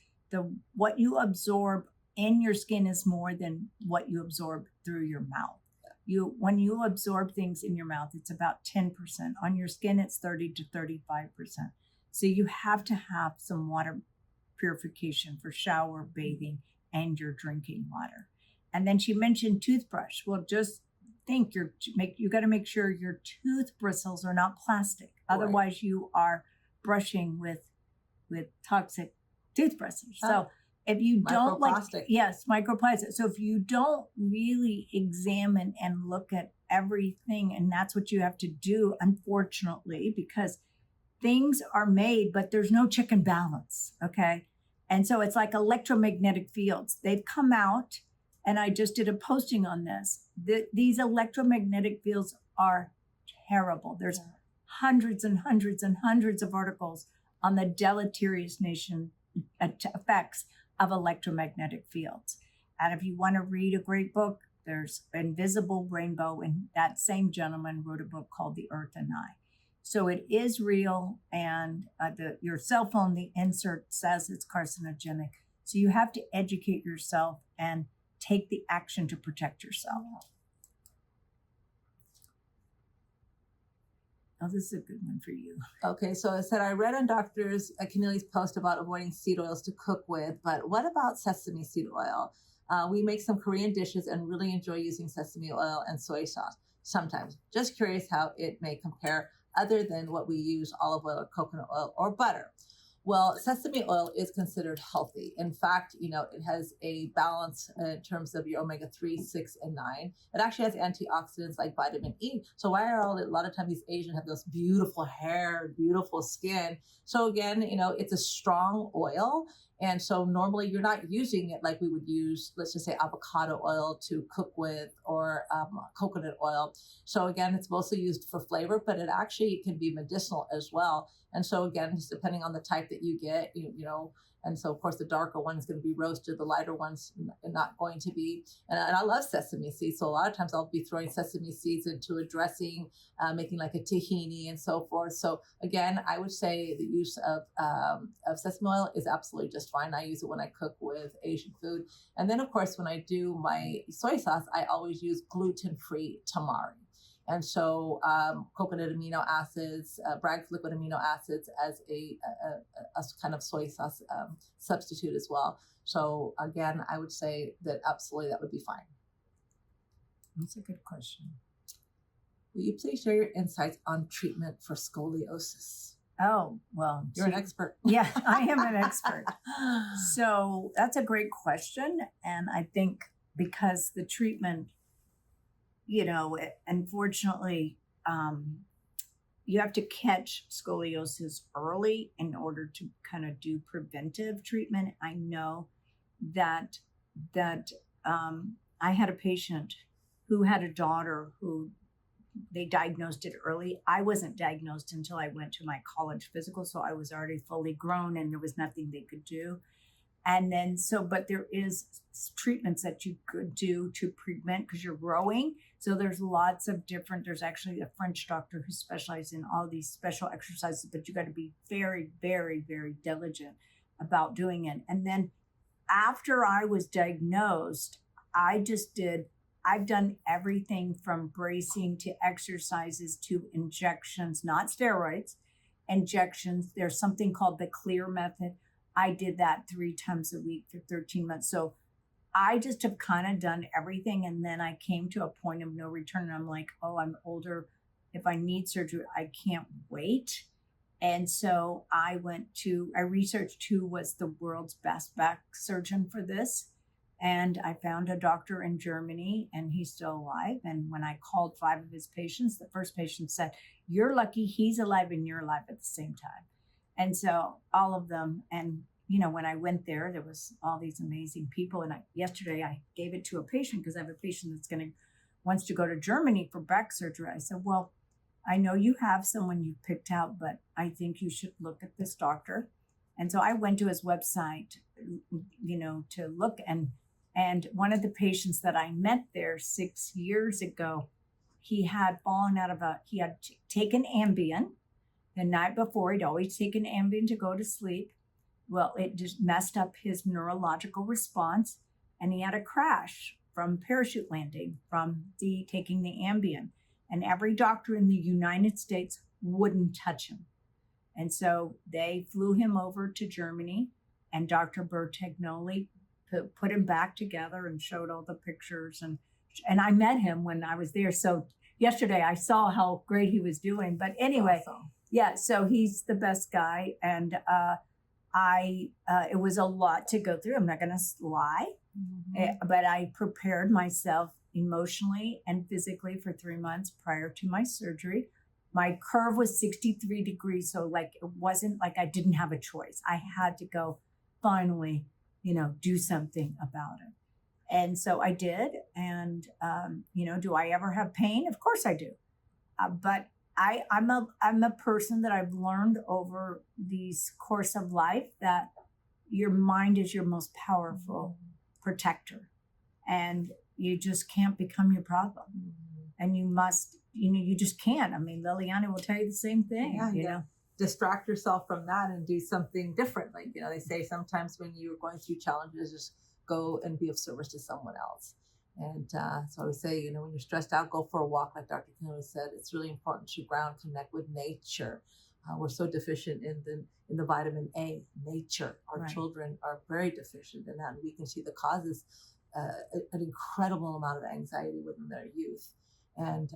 what you absorb in your skin is more than what you absorb through your mouth. When you absorb things in your mouth, it's about 10%. On your skin, it's 30 to 35%. So you have to have some water purification for shower, bathing, and your drinking water. And then she mentioned toothbrush. Well, just think you got to make sure your tooth bristles are not plastic. Otherwise, you are brushing with toxic toothbrushes. So if you don't microplastic. So if you don't really examine and look at everything, and that's what you have to do, unfortunately, because things are made, but there's no check and balance. Okay. And so it's like electromagnetic fields. They've come out, and I just did a posting on this. These electromagnetic fields are terrible. There's hundreds and hundreds and hundreds of articles on the deleterious effects of electromagnetic fields. And if you want to read a great book, there's Invisible Rainbow, and that same gentleman wrote a book called The Earth and I. So it is real, and your cell phone, the insert says it's carcinogenic. So you have to educate yourself and take the action to protect yourself. Oh, this is a good one for you. Okay, so it said, I read on Dr. Connealy's post about avoiding seed oils to cook with, but what about sesame seed oil? We make some Korean dishes and really enjoy using sesame oil and soy sauce sometimes. Just curious how it may compare other than what we use, olive oil, or coconut oil, or butter. Well, sesame oil is considered healthy. In fact, it has a balance in terms of your omega-3, 6, and 9. It actually has antioxidants like vitamin E. So why are a lot of times these Asians have those beautiful hair, beautiful skin? So again, it's a strong oil. And so normally you're not using it like we would use, let's just say, avocado oil to cook with, or coconut oil. So again, it's mostly used for flavor, but it actually can be medicinal as well. And so again, just depending on the type that you get, and so of course the darker one is going to be roasted, the lighter one's not going to be. And I love sesame seeds. So a lot of times I'll be throwing sesame seeds into a dressing, making like a tahini and so forth. So again, I would say the use of sesame oil is absolutely just fine. I use it when I cook with Asian food. And then of course, when I do my soy sauce, I always use gluten-free tamari. And so coconut amino acids, Bragg's liquid amino acids as a kind of soy sauce substitute as well. So again, I would say that absolutely that would be fine. That's a good question. Will you please share your insights on treatment for scoliosis? Oh, well. You're an expert. Yeah, I am an expert. So that's a great question. And I think because the treatment, unfortunately, you have to catch scoliosis early in order to kind of do preventive treatment. I know that I had a patient who had a daughter who they diagnosed it early. I wasn't diagnosed until I went to my college physical, so I was already fully grown and there was nothing they could do. And then but there is treatments that you could do to prevent because you're growing. So there's lots of there's actually a French doctor who specializes in all these special exercises, but you got to be very, very, very diligent about doing it. And then after I was diagnosed, I've done everything from bracing to exercises to injections, not steroids, injections. There's something called the CLEAR method. I did that 3 times a week for 13 months. So I just have kind of done everything. And then I came to a point of no return. And I'm like, oh, I'm older. If I need surgery, I can't wait. And so I researched who was the world's best back surgeon for this. And I found a doctor in Germany, and he's still alive. And when I called 5 of his patients, the first patient said, you're lucky he's alive and you're alive at the same time. And so all of them, and when I went there was all these amazing people. And yesterday I gave it to a patient because I have a patient that's wants to go to Germany for back surgery. I said, well, I know you have someone you picked out, but I think you should look at this doctor. And so I went to his website, to look. And one of the patients that I met there 6 years ago, he had fallen he had taken Ambien. The night before, he'd always taken Ambien to go to sleep. Well, it just messed up his neurological response, and he had a crash from parachute landing from taking the Ambien. And every doctor in the United States wouldn't touch him. And so they flew him over to Germany, and Dr. Bertagnoli put him back together and showed all the pictures. And I met him when I was there. So yesterday I saw how great he was doing. But anyway, awesome. Yeah, so he's the best guy. And it was a lot to go through. I'm not going to lie, but I prepared myself emotionally and physically for 3 months prior to my surgery. My curve was 63 degrees. So it wasn't like I didn't have a choice. I had to go finally, do something about it. And so I did. And, do I ever have pain? Of course I do. But I'm a person that I've learned over these course of life that your mind is your most powerful protector. and you just can't become your problem. And you must, you just can't. I mean, Liliana will tell you the same thing, Yeah, you yeah. know. Distract yourself from that and do something different. Like, they say sometimes when you're going through challenges, just go and be of service to someone else. And so I always say, when you're stressed out, go for a walk. Like Dr. Connealy said, it's really important to ground, connect with nature. We're so deficient in the vitamin A, nature. Our Right. children are very deficient in that. And we can see the causes an incredible amount of anxiety within their youth. And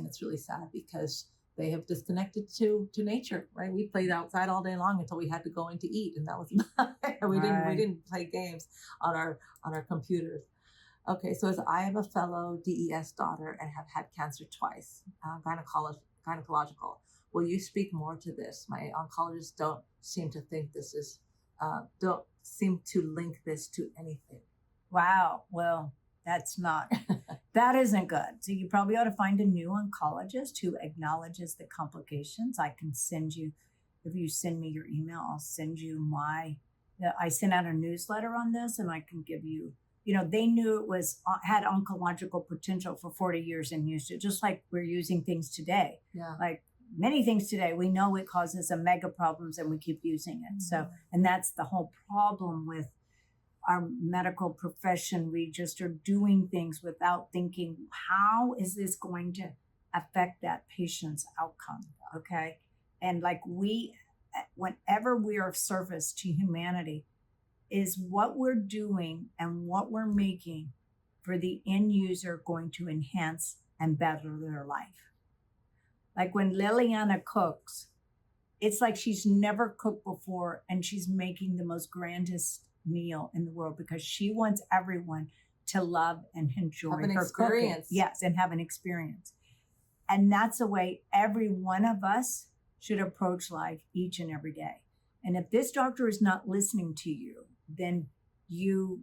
it's really sad because they have disconnected to nature, right? We played outside all day long until we had to go in to eat, and that was about it. We didn't play games on our computers. Okay, so as I am a fellow DES daughter and have had cancer twice, gynecological, will you speak more to this? My oncologists don't seem to think don't seem to link this to anything. Wow. Well, that isn't good. So you probably ought to find a new oncologist who acknowledges the complications. I can send you, if you send me your email, I'll send you I sent out a newsletter on this, and I can give you, they knew it had oncological potential for 40 years and used it, just like we're using things today. Yeah. Like many things today, we know it causes mega problems and we keep using it. So, and that's the whole problem with our medical profession. We just are doing things without thinking, how is this going to affect that patient's outcome? Okay. And like whenever we are of service to humanity, is what we're doing and what we're making for the end user going to enhance and better their life. Like when Liliana cooks, it's like she's never cooked before, and she's making the most grandest meal in the world because she wants everyone to love and enjoy have an her experience. Cooking. Yes, and have an experience. And that's the way every one of us should approach life each and every day. And if this doctor is not listening to you, then you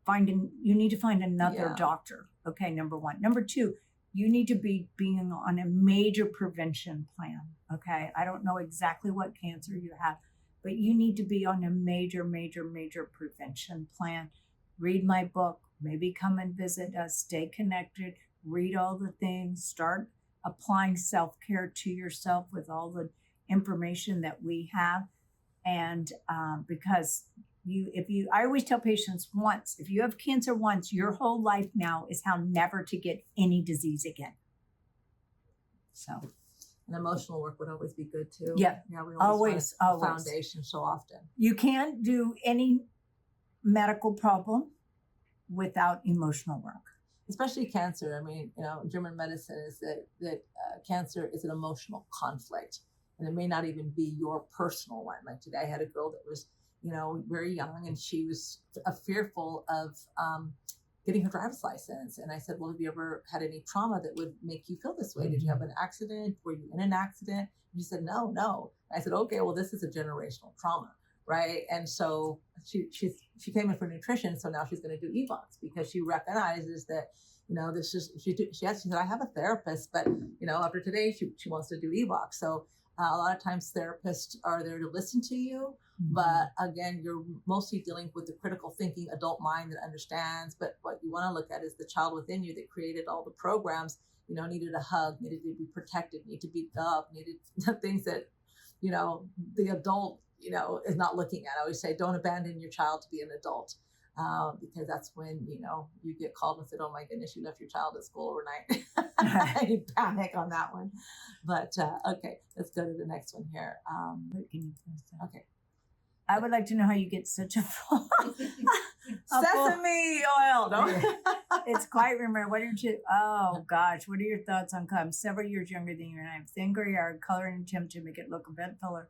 need to find another doctor. Okay, number one. Number two, you need to be being on a major prevention plan. Okay, I don't know exactly what cancer you have, but you need to be on a major prevention plan. Read my book, maybe come and visit us, stay connected, read all the things, start applying self-care to yourself with all the information that we have. And because I always tell patients once, if you have cancer once, your whole life now is how never to get any disease again. So. And emotional work would always be good too. Yeah. Yeah, we always foundation so often. You can't do any medical problem without emotional work. Especially cancer. I mean, German medicine is that cancer is an emotional conflict, and it may not even be your personal one. Like today, I had a girl that was, very young, and she was fearful of getting her driver's license. And I said, well, have you ever had any trauma that would make you feel this way? Mm-hmm. Did you have an accident? Were you in an accident? And she said, no. I said, okay, well, this is a generational trauma, right? And so she came in for nutrition, so now she's going to do EVOTs because she recognizes that, this is, she said, I have a therapist, but, after today, she wants to do EVOTs. So a lot of times therapists are there to listen to you, mm-hmm. but again, you're mostly dealing with the critical thinking adult mind that understands. But what you want to look at is the child within you that created all the programs, needed a hug, needed to be protected, needed to be loved, needed things that, the adult, is not looking at. I always say, don't abandon your child to be an adult. Because that's when, you get called and said, oh my goodness, you left your child at school overnight. You panic on that one. But, okay, let's go to the next one here. Okay. I would like to know how you get such a sesame oil. No? It's quite remarkable. What are your thoughts on I'm several years younger than you, and I have thin gray hair, color and attempt to make it look a bit fuller.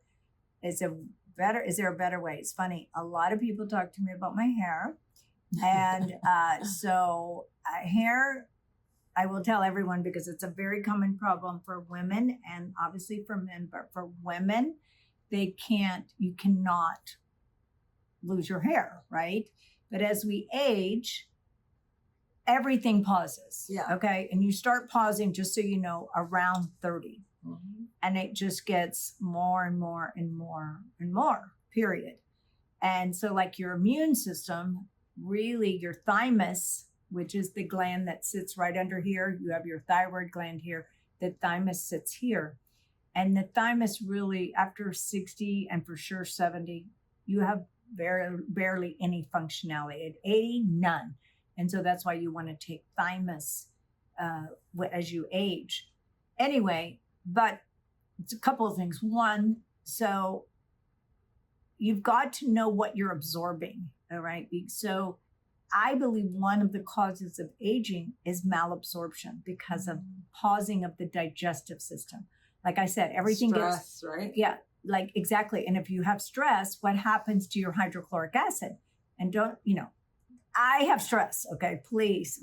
Is there a better way? It's funny. A lot of people talk to me about my hair. And hair, I will tell everyone because it's a very common problem for women and obviously for men. But for women, you cannot lose your hair, right? But as we age, everything pauses. Yeah. Okay. And you start pausing, just so you know, around 30. Mm-hmm. And it just gets more and more and more and more, period. And so like your immune system, really your thymus which is the gland that sits right under here. You have your thyroid gland here. The thymus sits here. And the thymus really, after 60 and for sure 70, you have barely any functionality. At 80, none. And so that's why you want to take thymus as you age. Anyway, but it's a couple of things. One, so you've got to know what you're absorbing, all right? So I believe one of the causes of aging is malabsorption because of pausing of the digestive system. Like I said, everything stress, right? Yeah, like exactly. And if you have stress, what happens to your hydrochloric acid? And I have stress, okay, please,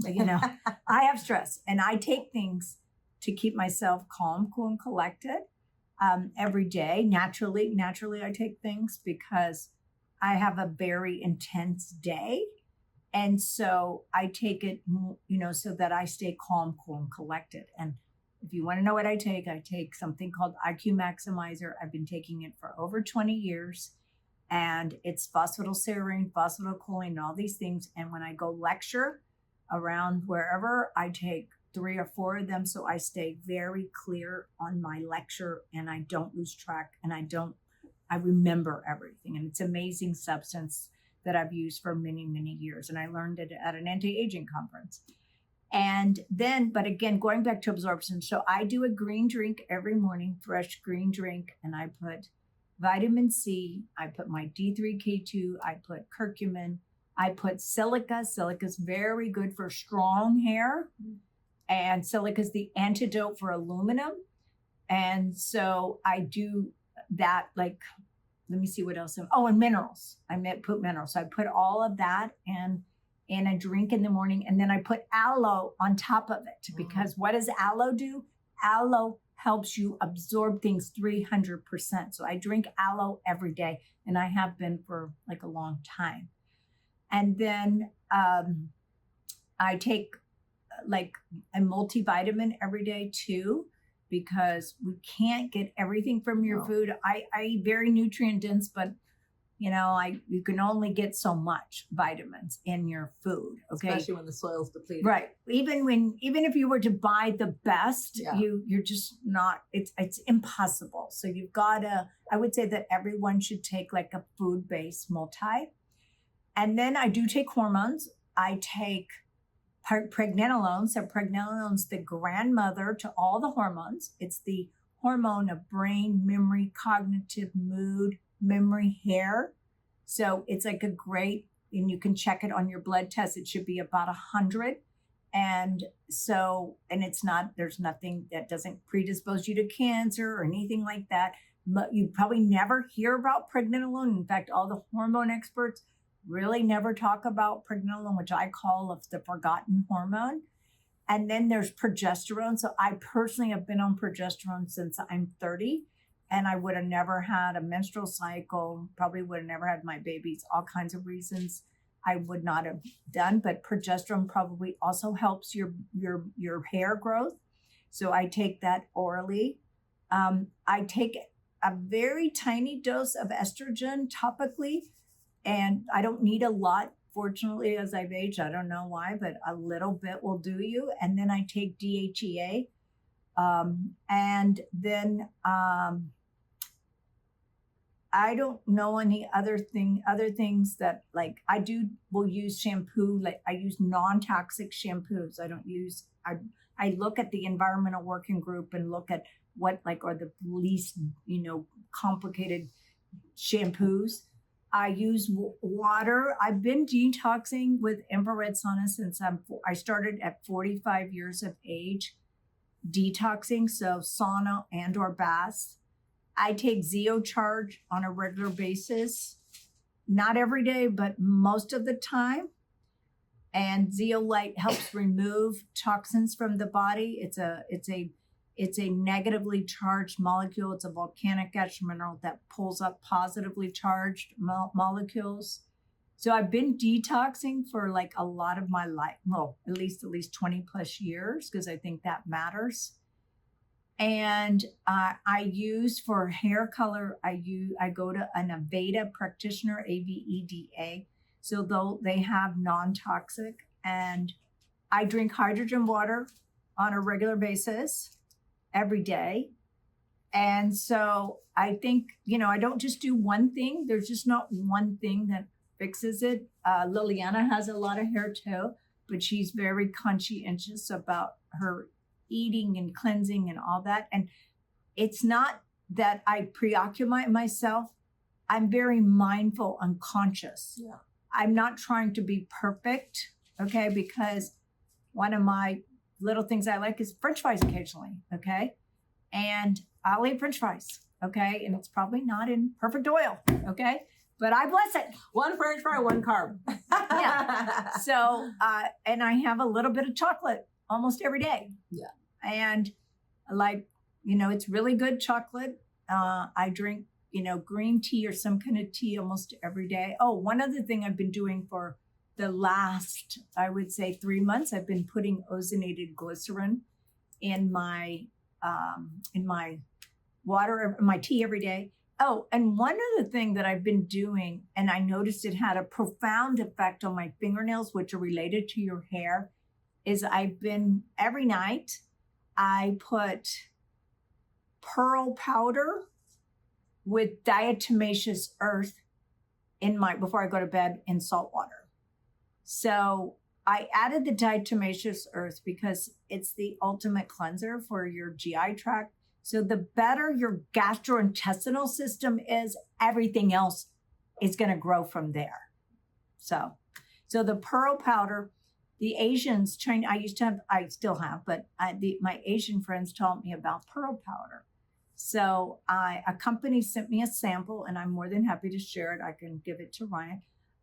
I have stress and I take things to keep myself calm, cool, and collected every day. Naturally, I take things because I have a very intense day. And so I take it, so that I stay calm, cool, and collected. And if you want to know what I take something called IQ Maximizer. I've been taking it for over 20 years. And it's phosphatidylserine, phosphatidylcholine, and all these things. And when I go lecture around wherever, I take 3 or 4 of them. So I stay very clear on my lecture and I don't lose track and I remember everything. And it's an amazing substance that I've used for many, many years. And I learned it at an anti-aging conference. And then, but again, going back to absorption. So I do a green drink every morning, fresh green drink. And I put vitamin C, I put my D3K2, I put curcumin, I put silica. Silica is very good for strong hair. And silica is the antidote for aluminum. And so I do that, like, let me see what else. And minerals. I put minerals. So I put all of that in a drink in the morning. And then I put aloe on top of it because what does aloe do? Aloe helps you absorb things 300%. So I drink aloe every day and I have been for like a long time. And then I take like a multivitamin every day too, because we can't get everything from your food. I eat very nutrient dense, but you can only get so much vitamins in your food. Okay. Especially when the soil's depleted. Right. Even if you were to buy the best, you're just not, it's impossible. So you've got to, I would say that everyone should take like a food-based multi. And then I do take hormones. I take pregnenolone. So pregnenolone's the grandmother to all the hormones. It's the hormone of brain, memory, cognitive, mood, memory, hair. So it's like a great, and you can check it on your blood test. It should be about 100. And so, and it's not, there's nothing that doesn't predispose you to cancer or anything like that. You probably never hear about pregnenolone. In fact, all the hormone experts really never talk about pregnenolone, which I call the forgotten hormone. And then there's progesterone. So I personally have been on progesterone since I'm 30. And I would have never had a menstrual cycle, probably would have never had my babies, all kinds of reasons I would not have done. But progesterone probably also helps your hair growth. So I take that orally. I take a very tiny dose of estrogen topically, and I don't need a lot. Fortunately, as I've aged, I don't know why, but a little bit will do you. And then I take DHEA. And then I don't know any other things that, like, will use shampoo. Like I use non-toxic shampoos. I look at the environmental working group and look at what are the least, complicated shampoos. I use water. I've been detoxing with infrared sauna since I started at 45 years of age, detoxing. So sauna and or baths. I take Zeocharge on a regular basis, not every day, but most of the time. And Zeolite helps remove toxins from the body. It's a negatively charged molecule. It's a volcanic ash mineral that pulls up positively charged molecules. So I've been detoxing for like a lot of my life. Well, at least 20 plus years, because I think that matters. And I use for hair color, I go to an Aveda practitioner, AVEDA. So though they have non-toxic, and I drink hydrogen water on a regular basis every day. And so I think, I don't just do one thing. There's just not one thing that fixes it. Liliana has a lot of hair too, but she's very conscientious about her eating and cleansing and all that. And it's not that I preoccupy myself. I'm very mindful and conscious. Yeah. I'm not trying to be perfect, okay? Because one of my little things I like is French fries occasionally, okay? And I'll eat French fries, okay? And it's probably not in perfect oil, okay? But I bless it. One French fry, one carb. Yeah. So, and I have a little bit of chocolate almost every day. Yeah. And it's really good chocolate. I drink, green tea or some kind of tea almost every day. Oh, one other thing I've been doing for the last, I would say 3 months, I've been putting ozonated glycerin in my water, my tea every day. Oh, and one other thing that I've been doing, and I noticed it had a profound effect on my fingernails, which are related to your hair, is every night, I put pearl powder with diatomaceous earth before I go to bed in salt water. So I added the diatomaceous earth because it's the ultimate cleanser for your GI tract. So the better your gastrointestinal system is, everything else is going to grow from there. So the pearl powder, the Asians, I still have, but my Asian friends taught me about pearl powder. So a company sent me a sample, and I'm more than happy to share it. I can give it to Ryan.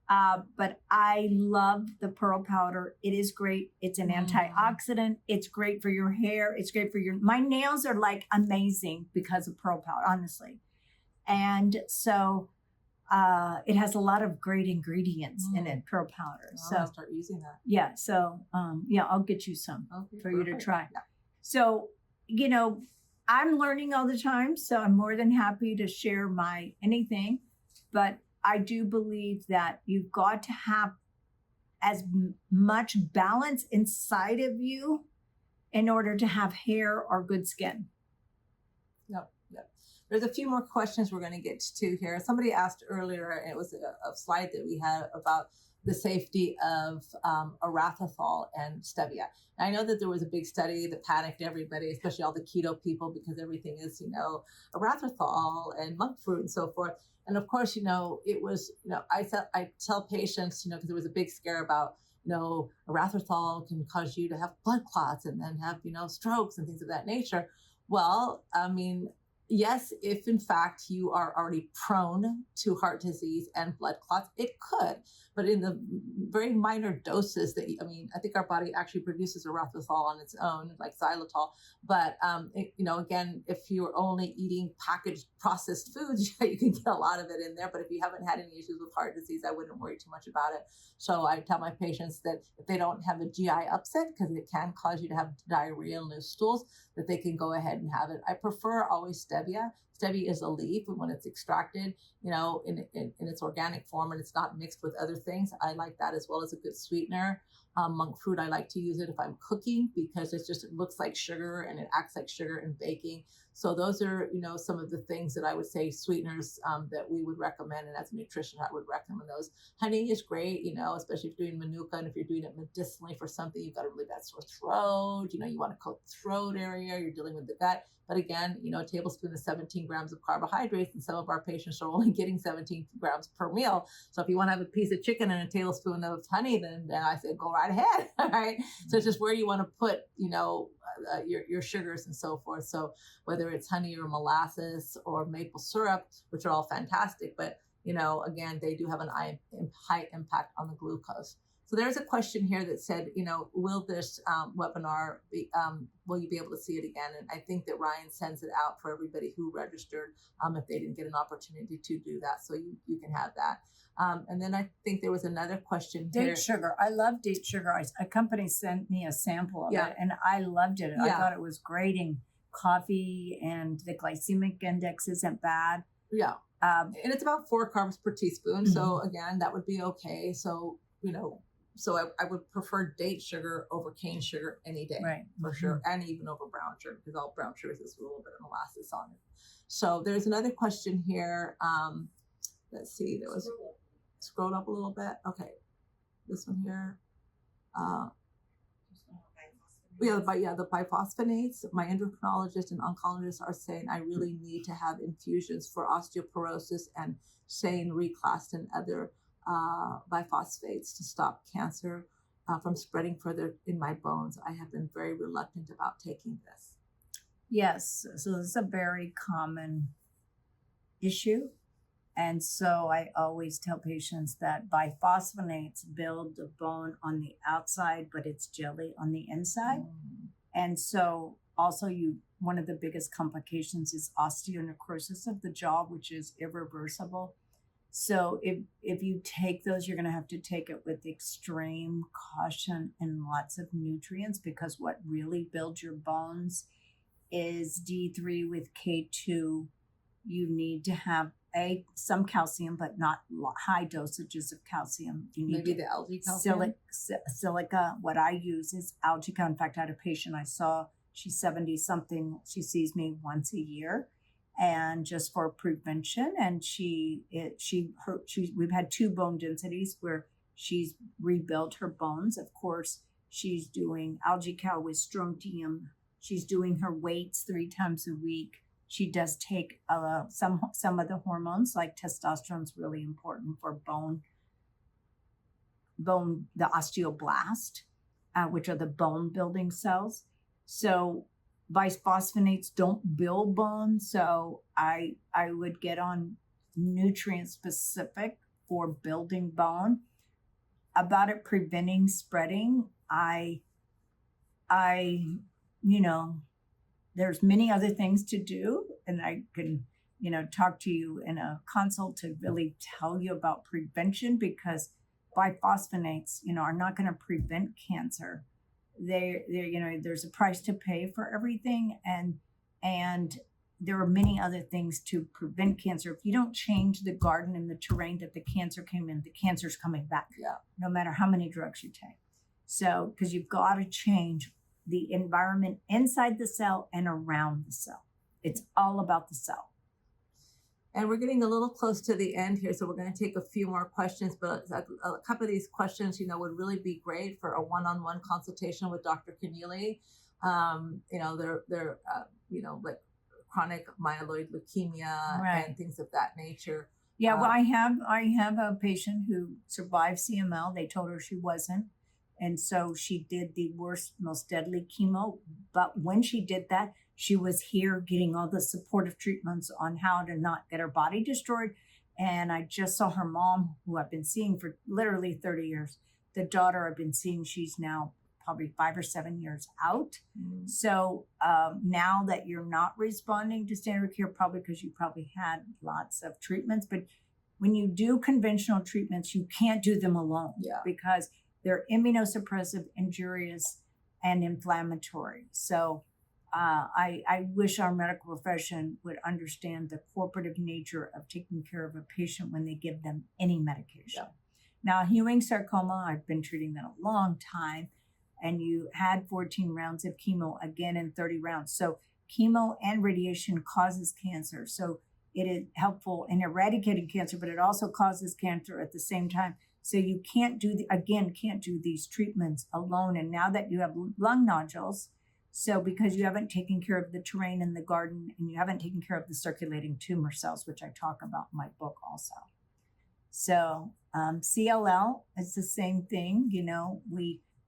But I love the pearl powder. It is great. It's an antioxidant. It's great for your hair. It's great for my nails are like amazing because of pearl powder, honestly. And so it has a lot of great ingredients in it, pearl powder. So I'll start using that. Yeah. So I'll get you some for you to try. Yeah. So, I'm learning all the time. So I'm more than happy to share anything, but I do believe that you've got to have as much balance inside of you in order to have hair or good skin. Yep. There's a few more questions we're going to get to here. Somebody asked earlier, and it was a slide that we had about the safety of erythritol and stevia. And I know that there was a big study that panicked everybody, especially all the keto people, because everything is, erythritol and monk fruit and so forth. And of course, it was, I tell patients, because there was a big scare about, erythritol can cause you to have blood clots and then have, strokes and things of that nature. Well, yes, if in fact you are already prone to heart disease and blood clots, it could, but in the very minor doses I think our body actually produces erythritol on its own, like xylitol. But, again, if you're only eating packaged processed foods, you can get a lot of it in there. But if you haven't had any issues with heart disease, I wouldn't worry too much about it. So I tell my patients that if they don't have a GI upset, because it can cause you to have diarrhea and loose stools, that they can go ahead and have it. I prefer always stevia. Stevia is a leaf, and when it's extracted, in its organic form and it's not mixed with other things, I like that as well as a good sweetener. Monk fruit, I like to use it if I'm cooking because it looks like sugar and it acts like sugar in baking. So those are, some of the things that I would say sweeteners that we would recommend. And as a nutritionist, I would recommend those. Honey is great, especially if you're doing manuka and if you're doing it medicinally for something, you've got a really bad sore throat, you want to coat the throat area, you're dealing with the gut. But again, a tablespoon is 17 grams of carbohydrates, and some of our patients are only getting 17 grams per meal. So if you want to have a piece of chicken and a tablespoon of honey, then I say go right ahead. All right. So it's just where you want to put, your sugars and so forth. So whether it's honey or molasses or maple syrup, which are all fantastic, but again, they do have a high impact on the glucose. So there's a question here that said, will this webinar will you be able to see it again? And I think that Ryan sends it out for everybody who registered if they didn't get an opportunity to do that. So you can have that. And then I think there was another question here. Date sugar. I love date sugar. A company sent me a sample of it, and I loved it. I thought it was great in coffee, and the glycemic index isn't bad. Yeah. And it's about 4 carbs per teaspoon. Mm-hmm. So again, that would be okay. So, so I would prefer date sugar over cane sugar any day, Right. for sure, and even over brown sugar, because all brown sugar is a little bit of molasses on it. So there's another question here. Let's see, there was scroll up a little bit. Okay, this one here. The biphosphonates. My endocrinologist and oncologist are saying I really need to have infusions for osteoporosis and saying reclassed and other biphosphates to stop cancer from spreading further in my bones. I have been very reluctant about taking this. Yes, so this is a very common issue. And so I always tell patients that biphosphonates build the bone on the outside, but it's jelly on the inside. And so also one of the biggest complications is osteonecrosis of the jaw, which is irreversible. So if you take those, you're going to have to take it with extreme caution and lots of nutrients, because what really builds your bones is D3 with K2. You need to have some calcium, but not high dosages of calcium. You need maybe the algae calcium. Silica. What I use is algae. In fact, I had a patient I saw. She's 70 something. She sees me once a year, and just for prevention. And we've had 2 bone densities where she's rebuilt her bones. Of course, she's doing algae cal with strontium. She's doing her weights 3 times a week. She does take some of the hormones, like testosterone is really important for bone, the osteoblast, which are the bone building cells. So bisphosphonates don't build bone. So I would get on nutrient specific for building bone. About it preventing spreading, there's many other things to do, and I can, talk to you in a consult to really tell you about prevention, because biphosphonates, are not going to prevent cancer. There's a price to pay for everything, and there are many other things to prevent cancer. If you don't change the garden and the terrain that the cancer came in, the cancer's coming back. Yeah. No matter how many drugs you take. So, because you've got to change the environment inside the cell and around the cell. It's all about the cell. And we're getting a little close to the end here, so we're going to take a few more questions, but a couple of these questions, would really be great for a one-on-one consultation with Dr. Connealy. They're like chronic myeloid leukemia, right, and things of that nature. Yeah, well, I have a patient who survived CML. They told her she wasn't. And so she did the worst, most deadly chemo. But when she did that, she was here getting all the supportive treatments on how to not get her body destroyed. And I just saw her mom, who I've been seeing for literally 30 years. The daughter I've been seeing, she's now probably 5 or 7 years out. Mm-hmm. So now that you're not responding to standard care, probably because you probably had lots of treatments. But when you do conventional treatments, you can't do them alone, because they're immunosuppressive, injurious, and inflammatory. So I wish our medical profession would understand the cooperative nature of taking care of a patient when they give them any medication. Yeah. Now, Ewing sarcoma, I've been treating that a long time, and you had 14 rounds of chemo, again in 30 rounds. So chemo and radiation causes cancer. So it is helpful in eradicating cancer, but it also causes cancer at the same time. So you can't do these treatments alone. And now that you have lung nodules, so because you haven't taken care of the terrain in the garden, and you haven't taken care of the circulating tumor cells, which I talk about in my book also. So CLL is the same thing.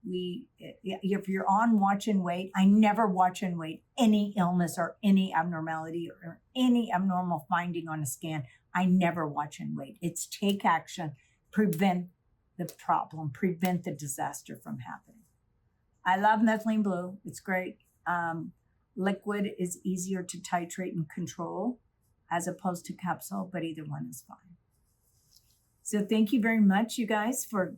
If you're on watch and wait, I never watch and wait any illness or any abnormality or any abnormal finding on a scan. I never watch and wait. It's take action. Prevent the problem, prevent the disaster from happening. I love methylene blue. It's great. Liquid is easier to titrate and control as opposed to capsule, but either one is fine. So thank you very much, you guys, for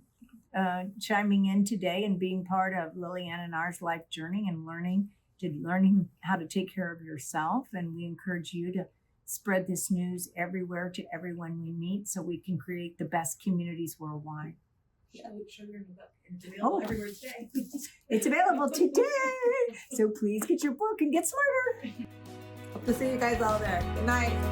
chiming in today and being part of Liliana and ours life journey and learning how to take care of yourself. And we encourage you to spread this news everywhere to everyone we meet, so we can create the best communities worldwide. Sugar in the book. And it's available everywhere today. It's available today. So please get your book and get smarter. Hope to see you guys all there. Good night.